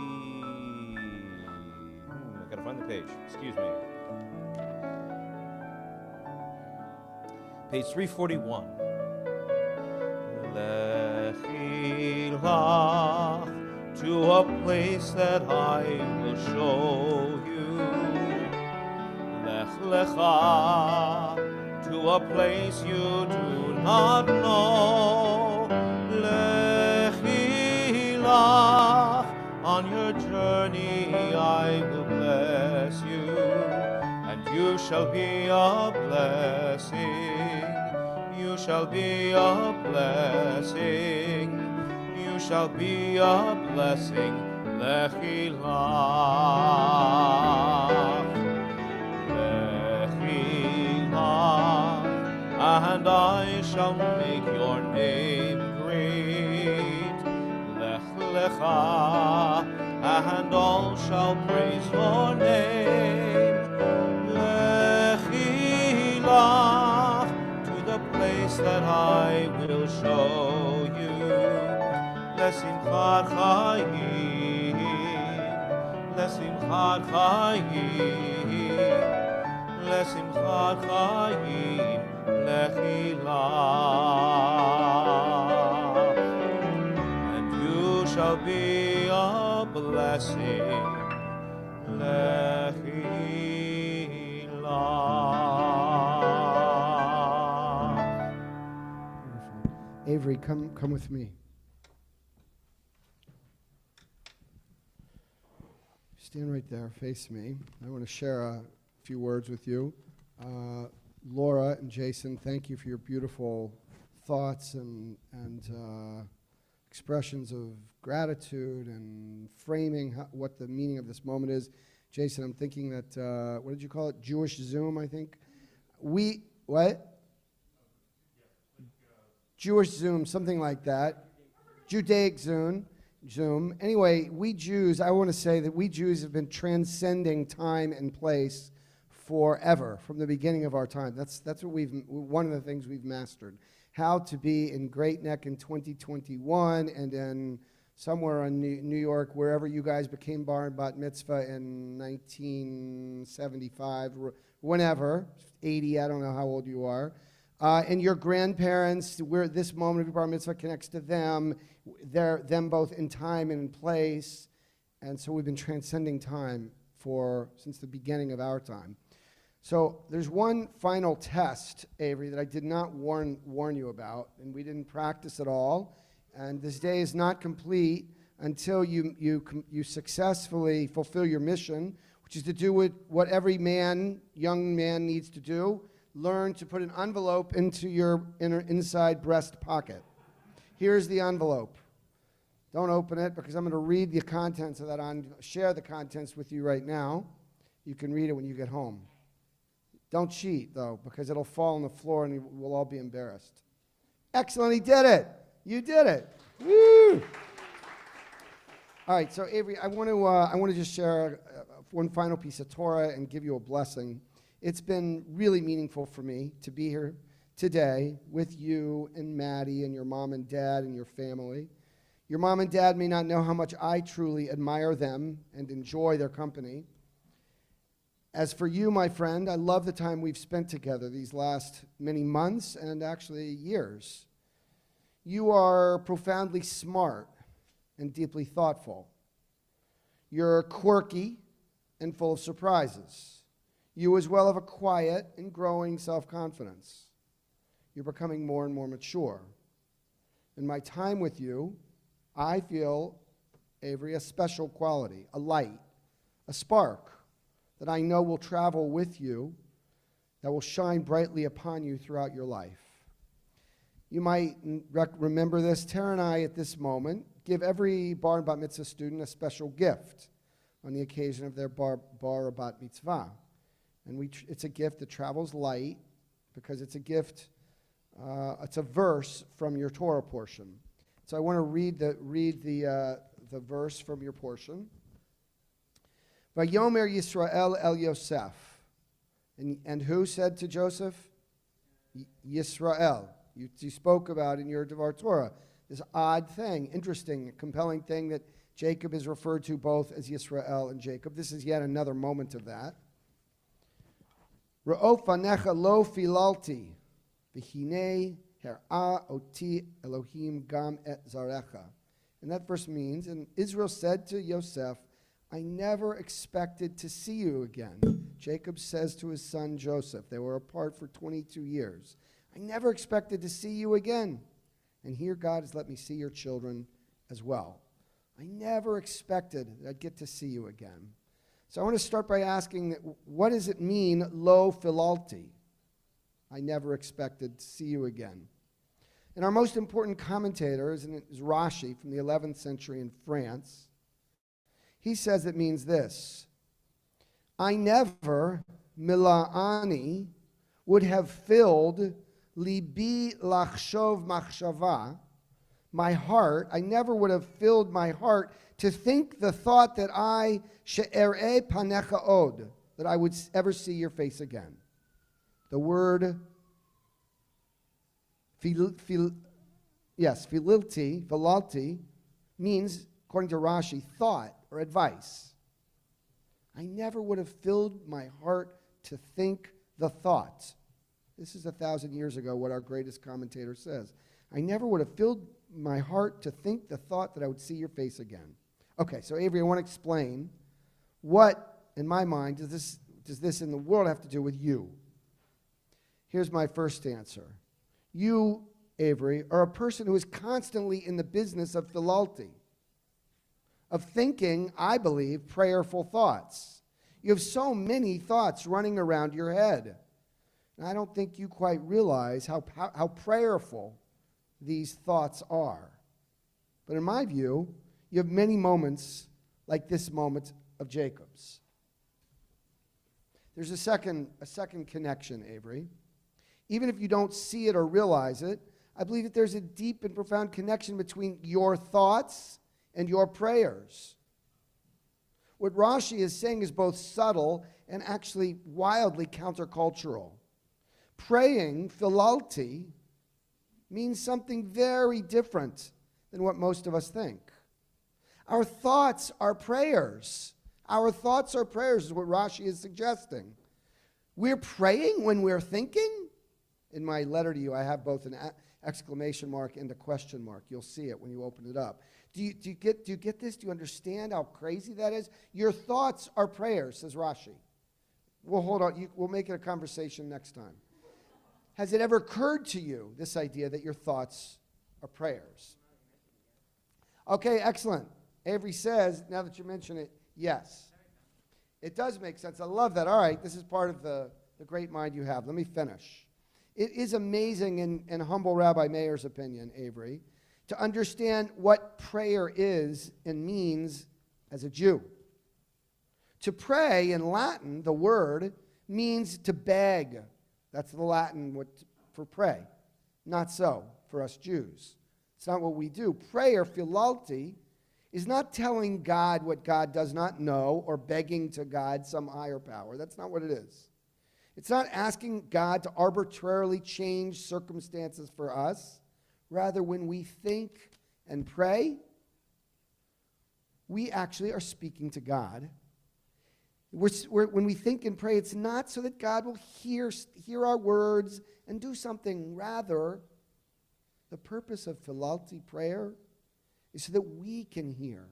I gotta find the page, excuse me. Page 341. Lechi lach to a place that I will show you. Lech lecha to a place you do not know. Lechi lach on your journey I will bless you, and you shall be a blessing. You shall be a blessing. You shall be a blessing. Lechi lach. Lechi lach. And I shall make your name great. Lech lecha. And all shall praise your name. Lechi lach. The place that I will show you. Lesimchat chayim, lesimchat chayim, lesimchat chayim, lechi lach. And you shall be a blessing, lechi lach. Avery, come with me. Stand right there, face me. I want to share a few words with you. Laura and Jason, thank you for your beautiful thoughts and expressions of gratitude and framing what the meaning of this moment is. Jason, I'm thinking that, what did you call it? Jewish Zoom, I think? What? Jewish Zoom, something like that. Judaic Zoom. Anyway, we Jews, I want to say that we Jews have been transcending time and place forever, from the beginning of our time. That's one of the things we've mastered. How to be in Great Neck in 2021 and then somewhere in New York, wherever you guys became bar and bat mitzvah in 1975, whenever, 80, I don't know how old you are. And your grandparents, where this moment of your bar mitzvah connects to them, them both in time and in place. And so we've been transcending time since the beginning of our time. So there's one final test, Avery, that I did not warn you about, and we didn't practice at all. And this day is not complete until you successfully fulfill your mission, which is to do what every young man needs to do. Learn to put an envelope into your inside breast pocket. Here's the envelope. Don't open it because I'm going to read the contents of that, share the contents with you right now. You can read it when you get home. Don't cheat, though, because it'll fall on the floor and we'll all be embarrassed. Excellent, he did it. You did it. Woo! All right, so Avery, I want to just share one final piece of Torah and give you a blessing. It's been really meaningful for me to be here today with you and Maddie and your mom and dad and your family. Your mom and dad may not know how much I truly admire them and enjoy their company. As for you, my friend, I love the time we've spent together these last many months and actually years. You are profoundly smart and deeply thoughtful. You're quirky and full of surprises. You as well have a quiet and growing self-confidence. You're becoming more and more mature. In my time with you, I feel, Avery, a special quality, a light, a spark that I know will travel with you, that will shine brightly upon you throughout your life. You might remember this. Tara and I, at this moment, give every bar and bat mitzvah student a special gift. on the occasion of their bar or bat mitzvah. And it's a gift that travels light because it's a gift, it's a verse from your Torah portion. So I want to read the verse from your portion. Vayomer Yisrael el Yosef. And who said to Joseph? Yisrael. You spoke about in your Devar Torah, this odd thing, interesting, compelling thing that Jacob is referred to both as Yisrael and Jacob. This is yet another moment of that. Ra'o fanecha lo filalti, v'hinei her'a oti Elohim gam et zarecha. And that verse means, and Israel said to Yosef, I never expected to see you again. Jacob says to his son Joseph, they were apart for 22 years. I never expected to see you again. And here God has let me see your children as well. I never expected that I'd get to see you again. So I want to start by asking, what does it mean, lo filalti? I never expected to see you again. And our most important commentator is Rashi from the 11th century in France. He says it means this: I never, mila'ani, would have filled libi lachshov machshava, my heart, I never would have filled my heart to think the thought that I she'er'e panecha od, that I would ever see your face again. The word filalti means, according to Rashi, thought or advice. I never would have filled my heart to think the thought. This is 1,000 years ago, what our greatest commentator says. I never would have filled my heart to think the thought that I would see your face again. Okay, so Avery, I want to explain what, in my mind, does this in the world have to do with you? Here's my first answer. You, Avery, are a person who is constantly in the business of filalti, of thinking, I believe, prayerful thoughts. You have so many thoughts running around your head. And I don't think you quite realize how prayerful these thoughts are. But in my view, you have many moments like this moment of Jacob's. There's a second connection, Avery. Even if you don't see it or realize it, I believe that there's a deep and profound connection between your thoughts and your prayers. What Rashi is saying is both subtle and actually wildly countercultural. Praying, filalti, means something very different than what most of us think. Our thoughts are prayers. Our thoughts are prayers is what Rashi is suggesting. We're praying when we're thinking. In my letter to you, I have both an exclamation mark and a question mark. You'll see it when you open it up. Do you get this? Do you understand how crazy that is? Your thoughts are prayers, says Rashi. We'll hold on. We'll make it a conversation next time. Has it ever occurred to you, this idea that your thoughts are prayers? Okay, excellent. Avery says, now that you mention it, yes. It does make sense. I love that. All right, this is part of the great mind you have. Let me finish. It is amazing, in humble Rabbi Meir's opinion, Avery, to understand what prayer is and means as a Jew. To pray in Latin, the word, means to beg. That's the Latin for pray. Not so for us Jews. It's not what we do. Prayer, filalti, is not telling God what God does not know or begging to God some higher power. That's not what it is. It's not asking God to arbitrarily change circumstances for us. Rather, when we think and pray, we actually are speaking to God. When we think and pray, it's not so that God will hear our words and do something. Rather, the purpose of filalti prayer is so that we can hear,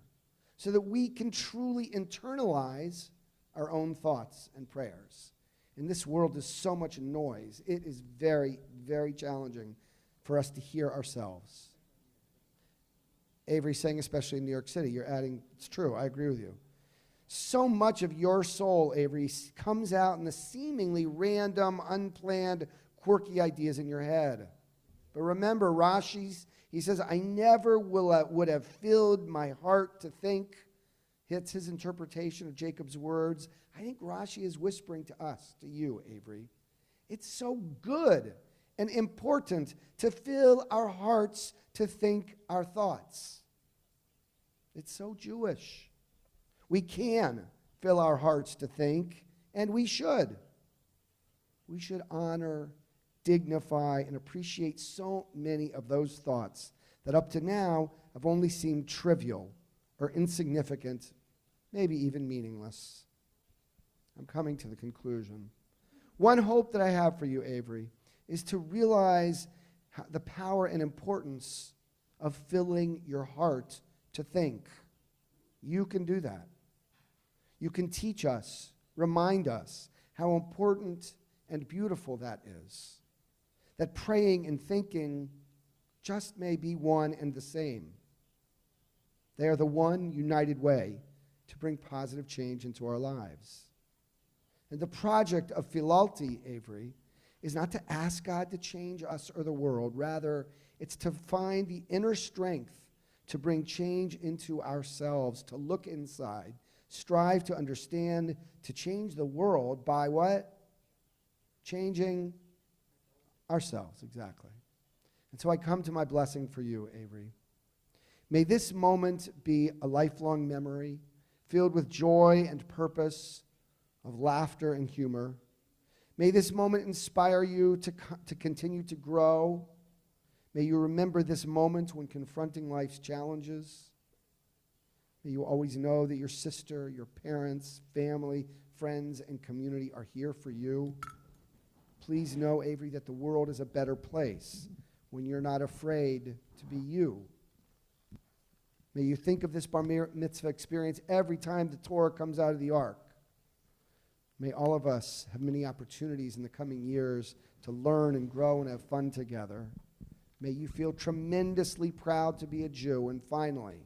so that we can truly internalize our own thoughts and prayers. In this world, there's so much noise. It is very, very challenging for us to hear ourselves. Avery's saying, especially in New York City, you're adding, it's true, I agree with you. So much of your soul, Avery, comes out in the seemingly random, unplanned, quirky ideas in your head. But remember, Rashi, he says, I never would have filled my heart to think hits his interpretation of Jacob's words, I think Rashi is whispering to us, to you, Avery. It's so good and important to fill our hearts to think our thoughts. It's so Jewish. We can fill our hearts to think, and we should. We should honor, dignify, and appreciate so many of those thoughts that up to now have only seemed trivial or insignificant, maybe even meaningless. I'm coming to the conclusion. One hope that I have for you, Avery, is to realize the power and importance of filling your heart to think. You can do that. You can teach us, remind us how important and beautiful that is. That praying and thinking just may be one and the same. They are the one united way to bring positive change into our lives. And the project of Philalti, Avery, is not to ask God to change us or the world. Rather, it's to find the inner strength to bring change into ourselves, to look inside, strive to understand, to change the world by what? Changing ourselves, exactly. And so I come to my blessing for you, Avery. May this moment be a lifelong memory filled with joy and purpose, of laughter and humor. May this moment inspire you to continue to grow. May you remember this moment when confronting life's challenges. May you always know that your sister, your parents, family, friends, and community are here for you. Please know, Avery, that the world is a better place when you're not afraid to be you. May you think of this bar mitzvah experience every time the Torah comes out of the ark. May all of us have many opportunities in the coming years to learn and grow and have fun together. May you feel tremendously proud to be a Jew. And finally,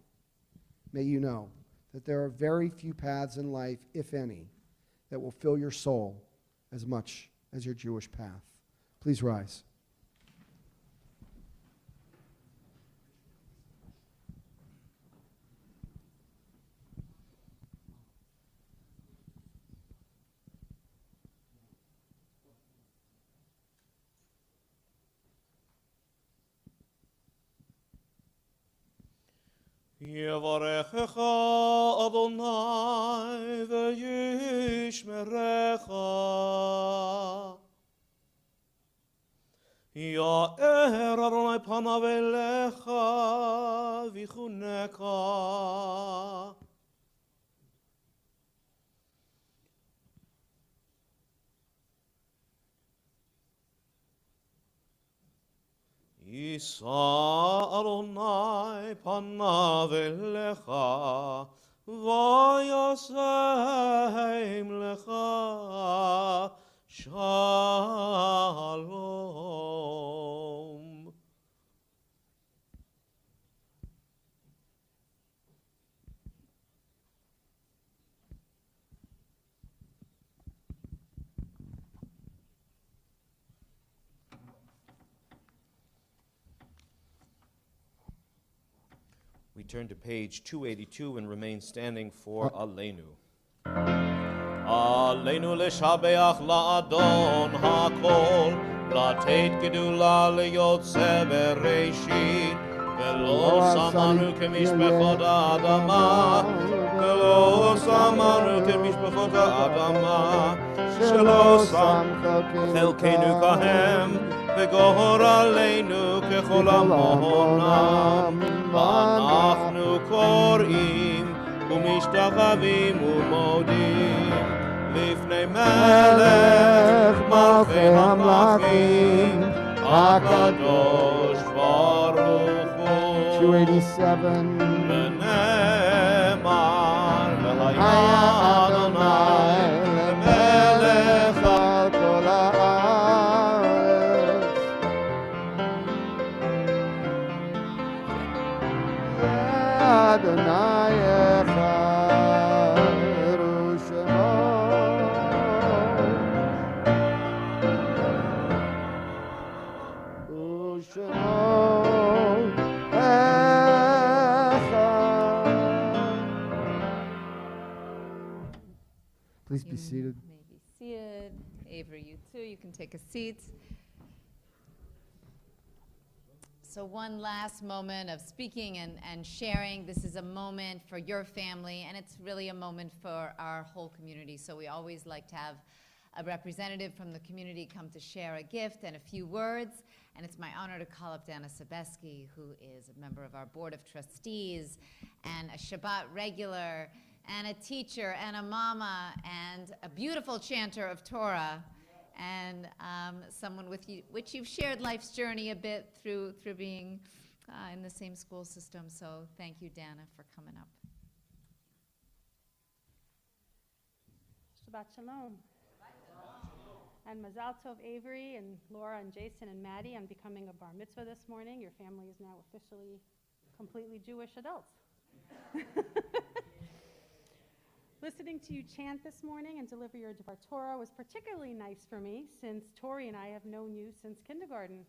may you know that there are very few paths in life, if any, that will fill your soul as much as your Jewish path. Please rise. יברכך אדוני וישמרך. יאר אדוני פניו אליך ויחונך. יישא אדוני פניו אליך וישם לך שלום. We turn to page 282 and remain standing for Aleinu. Aleinu לשבח לאדון הכל, לתת גדולה ליוצא בראשית, ולא שמנו כמשפחות האדמה, ולא שמנו כמשפחות האדמה, שלא שם חלקנו כהם, וגורלנו ככל עמונם. ואנחנו קוראים ומשתחווים ומודים לפני מלך מלכי המלכים הקדוש ברוך הוא. 287. ונאמר והיה אדוני למלך על כל הארץ. אדוני אחד ושמו. ושמו אחד seated. may be seated. Avery, you too. You can take a seat. So one last moment of speaking and sharing. This is a moment for your family, and it's really a moment for our whole community. So we always like to have a representative from the community come to share a gift and a few words. And it's my honor to call up Dana Sobeski, who is a member of our Board of Trustees and a Shabbat regular and a teacher and a mama and a beautiful chanter of Torah. And someone with you, which you've shared life's journey a bit through being in the same school system. So thank you, Dana, for coming up. Shabbat Shalom. And Mazal Tov Avery and Laura and Jason and Maddie on becoming a bar mitzvah this morning. Your family is now officially completely Jewish adults. Listening to you chant this morning and deliver your Dvar Torah was particularly nice for me, since Tori and I have known you since kindergarten.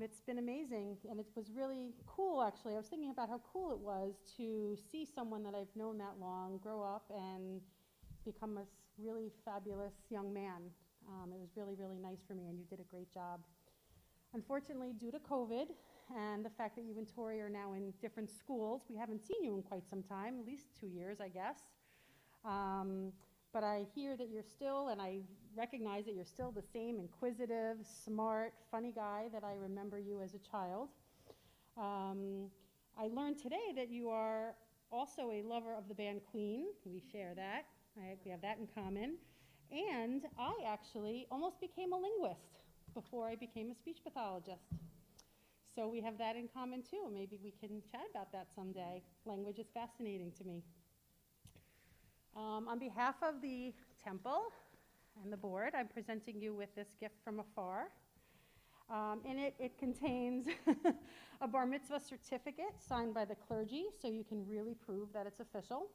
It's been amazing, and it was really cool, actually. I was thinking about how cool it was to see someone that I've known that long grow up and become a really fabulous young man. It was really, really nice for me, and you did a great job. Unfortunately, due to COVID and the fact that you and Tori are now in different schools, we haven't seen you in quite some time, at least 2 years, I guess. But I hear that you're still, and I recognize that you're still the same inquisitive, smart, funny guy that I remember you as a child. I learned today that you are also a lover of the band Queen. We share that. We have that in common. And I actually almost became a linguist before I became a speech pathologist. So we have that in common too. Maybe we can chat about that someday. Language is fascinating to me. On behalf of the temple and the board, I'm presenting you with this gift from afar. In it contains a bar mitzvah certificate signed by the clergy, so you can really prove that it's official.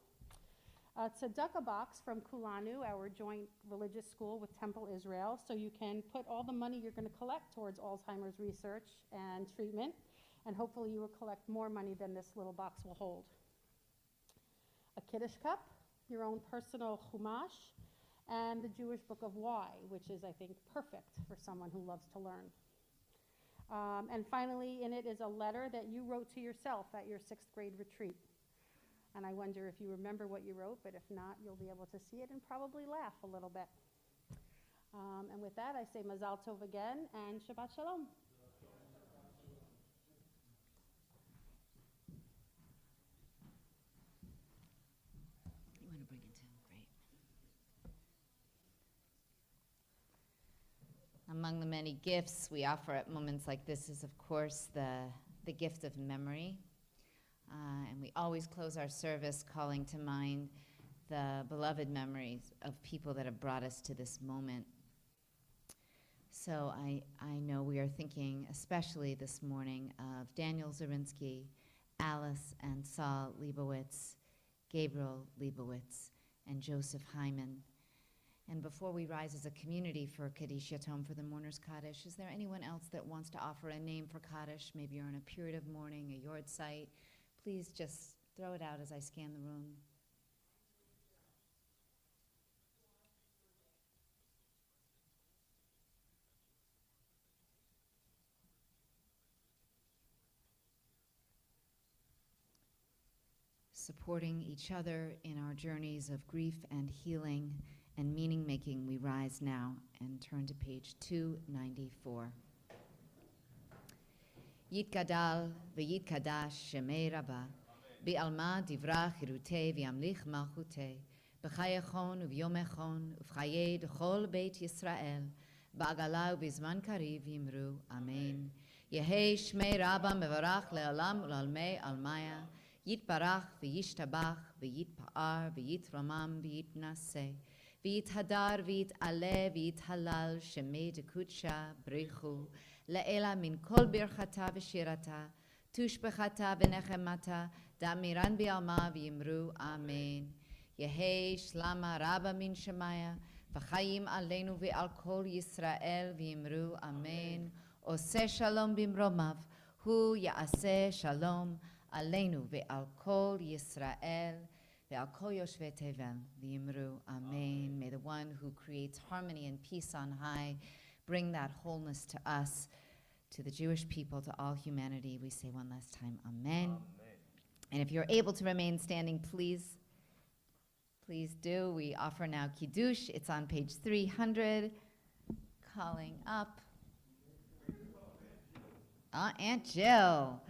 It's a dukkah box from Kulanu, our joint religious school with Temple Israel, so you can put all the money you're going to collect towards Alzheimer's research and treatment, and hopefully you will collect more money than this little box will hold. A Kiddush cup, your own personal chumash, and the Jewish Book of Why, which is, I think, perfect for someone who loves to learn. And finally, in it is a letter that you wrote to yourself at your 6th grade retreat. And I wonder if you remember what you wrote, but if not, you'll be able to see it and probably laugh a little bit. And with that, I say Mazal Tov again and Shabbat Shalom. You want to bring it to him? Great. Among the many gifts we offer at moments like this is, of course, the gift of memory. And we always close our service calling to mind the beloved memories of people that have brought us to this moment. So I know we are thinking, especially this morning, of Daniel Zarinsky, Alice and Saul Leibowitz, Gabriel Leibowitz, and Joseph Hyman. And before we rise as a community for Kaddish Yatom, for the Mourner's Kaddish, is there anyone else that wants to offer a name for Kaddish? Maybe you're in a period of mourning, a yard site. Please just throw it out as I scan the room. Supporting each other in our journeys of grief and healing and meaning-making, we rise now and turn to page 294. Yitgadal v'yitkadash shemei Rabbah, bi'alma divra chirutei v'yamlich malchutei, b'chayachon u'v'yomechon u'v'chayei d'chol beit Yisrael, ba'agala u'bizman kariv yimru, Amen. Yehei shmei Rabbah mevarach le'olam u'lalmei almaya, yitbarach v'yishtabach v'yitpa'ar v'yitramam v'yitnaseh, v'yithadar v'yit'aleh v'yithalal shemei dekudsha brichu, La'ela min kol birchata v'shirata, tushbechata v'nechemata, da'miran bi'alma v'yimru, Amen. Yehei shlama Rabba min shemaya, v'chayim aleinu v'al kol Yisrael v'yimru, Amen. Oseh shalom bimromav, hu ya'aseh shalom aleinu v'al kol Yisrael, Ve'al kol yoshvei tevel v'yimru amen. May the one who creates harmony and peace on high bring that wholeness to us, to the Jewish people, to all humanity. We say one last time, amen. And if you're able to remain standing, please do. We offer now Kiddush. It's on page 300. Calling up Aunt Jill.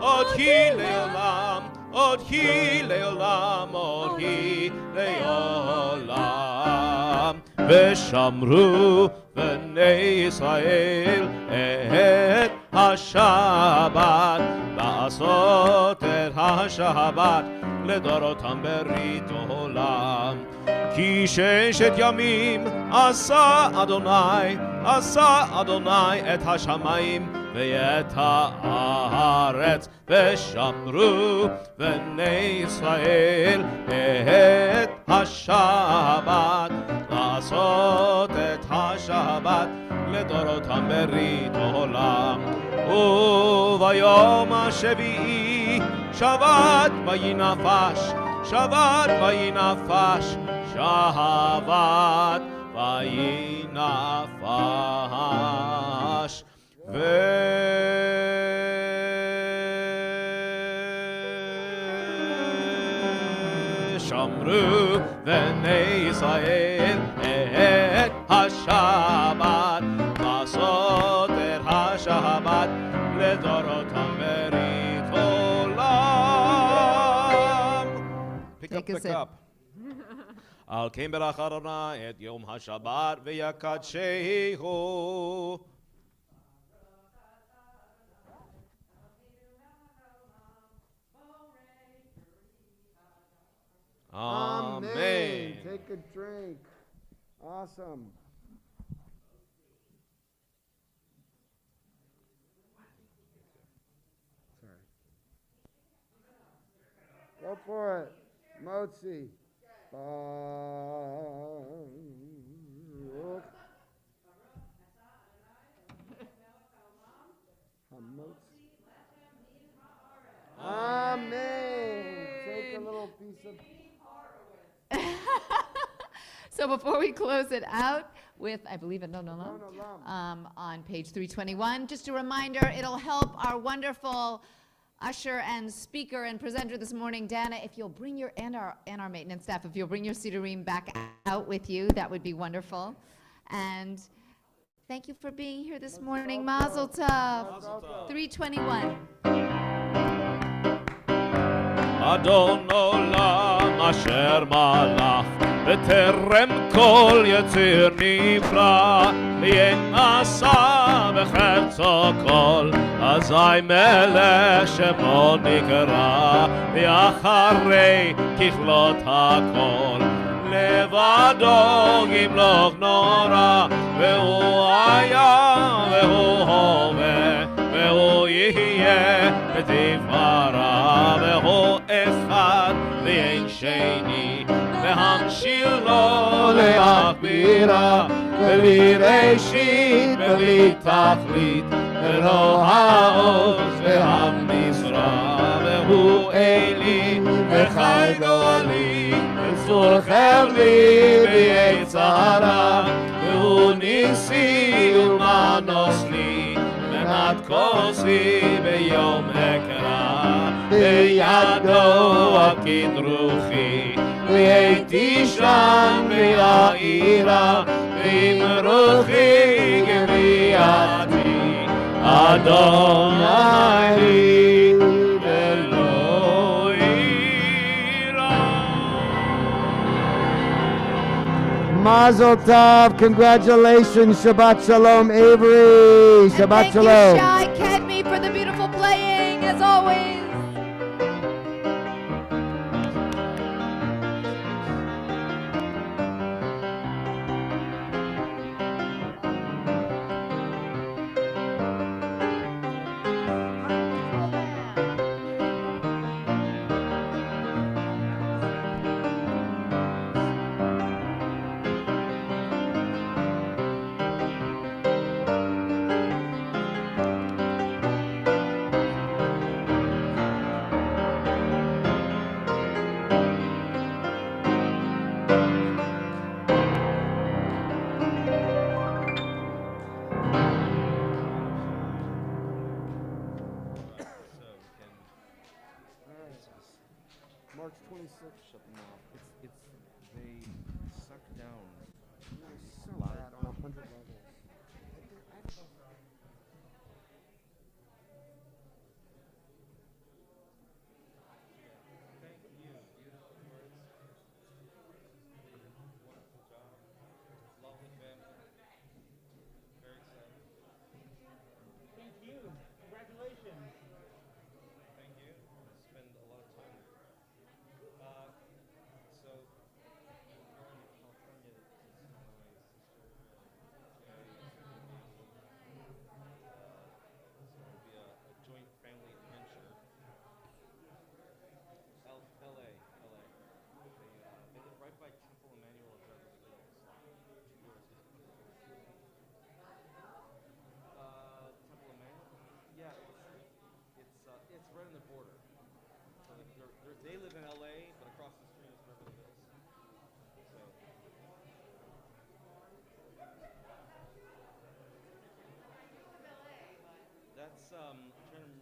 Od hi leolam, od hi leolam, od hi leolam. Veshamru b'nei Yisrael et hashabat, לעשות את השבת לדורותם ברית עולם. כי ששת ימים עשה אדוני את השמיים ואת הארץ, ושמרו בני ישראל את השבת, לעשות את השבת לדורותם ברית עולם. וביום השביעי שבת וינפש, שבת וינפש, שבת וינפש. ושמרו בני ישראל את השבת, לעשות את השבת לדורותם ברית עולם. Pick up. על כן ברך אדוני את יום השבת ויקדשהו. Amen. Take a drink. Awesome. Sorry. Go for it. Motzi. Baruch. Amen. Take a little piece of... So before we close it out with, I believe, on page 321, just a reminder, it'll help our wonderful usher and speaker and presenter this morning, Dana, if you'll bring your, and our maintenance staff, if you'll bring your Sidurim back out with you, that would be wonderful. And thank you for being here this morning. Mazel Tov. 321. אדון עולם אשר מלך בטרם כל יציר נברא, ינשא בחפצו כל, אזי מלך שמו נקרא, ואחרי ככלות הכל לבדו ימלוך נורא, והוא היה והוא הווה והוא יהיה בתפארה, והוא אחד ואין שני, והמשיל לו להכבירה, בלי ראשית בלי תכלית, ולא העוז והמשרה, והוא אלי וחי גואלי, וצור חרלי ביצרה, והוא ניסי ומנוס לי, מנת כוסי ביום אקרא, בידו הקדרוכי, והייתי שם ויעירה, ועם רוחי גביעתי, אדוני ולא יירא. Mazel Tov, congratulations, Shabbat Shalom, Avery, Shabbat Shalom. Thank you, Shai Kedmi, for the beautiful playing, as always. Shut them off. They suck down. So bad on 100 levels. Thank you. Beautiful words. Wonderful job. Lovely family. Very excited. Thank you. Congratulations. Thank you. I spend a lot of time with you. So, I'm going to California to see my sister and so it'll be a joint family adventure. LA. They live right by Temple Emmanuel of Beverly Hills, 2 doors down. Temple Emmanuel? Yeah, it's right on the border. So they live in LA, but across the street is Beverly Hills. So that's I'm trying to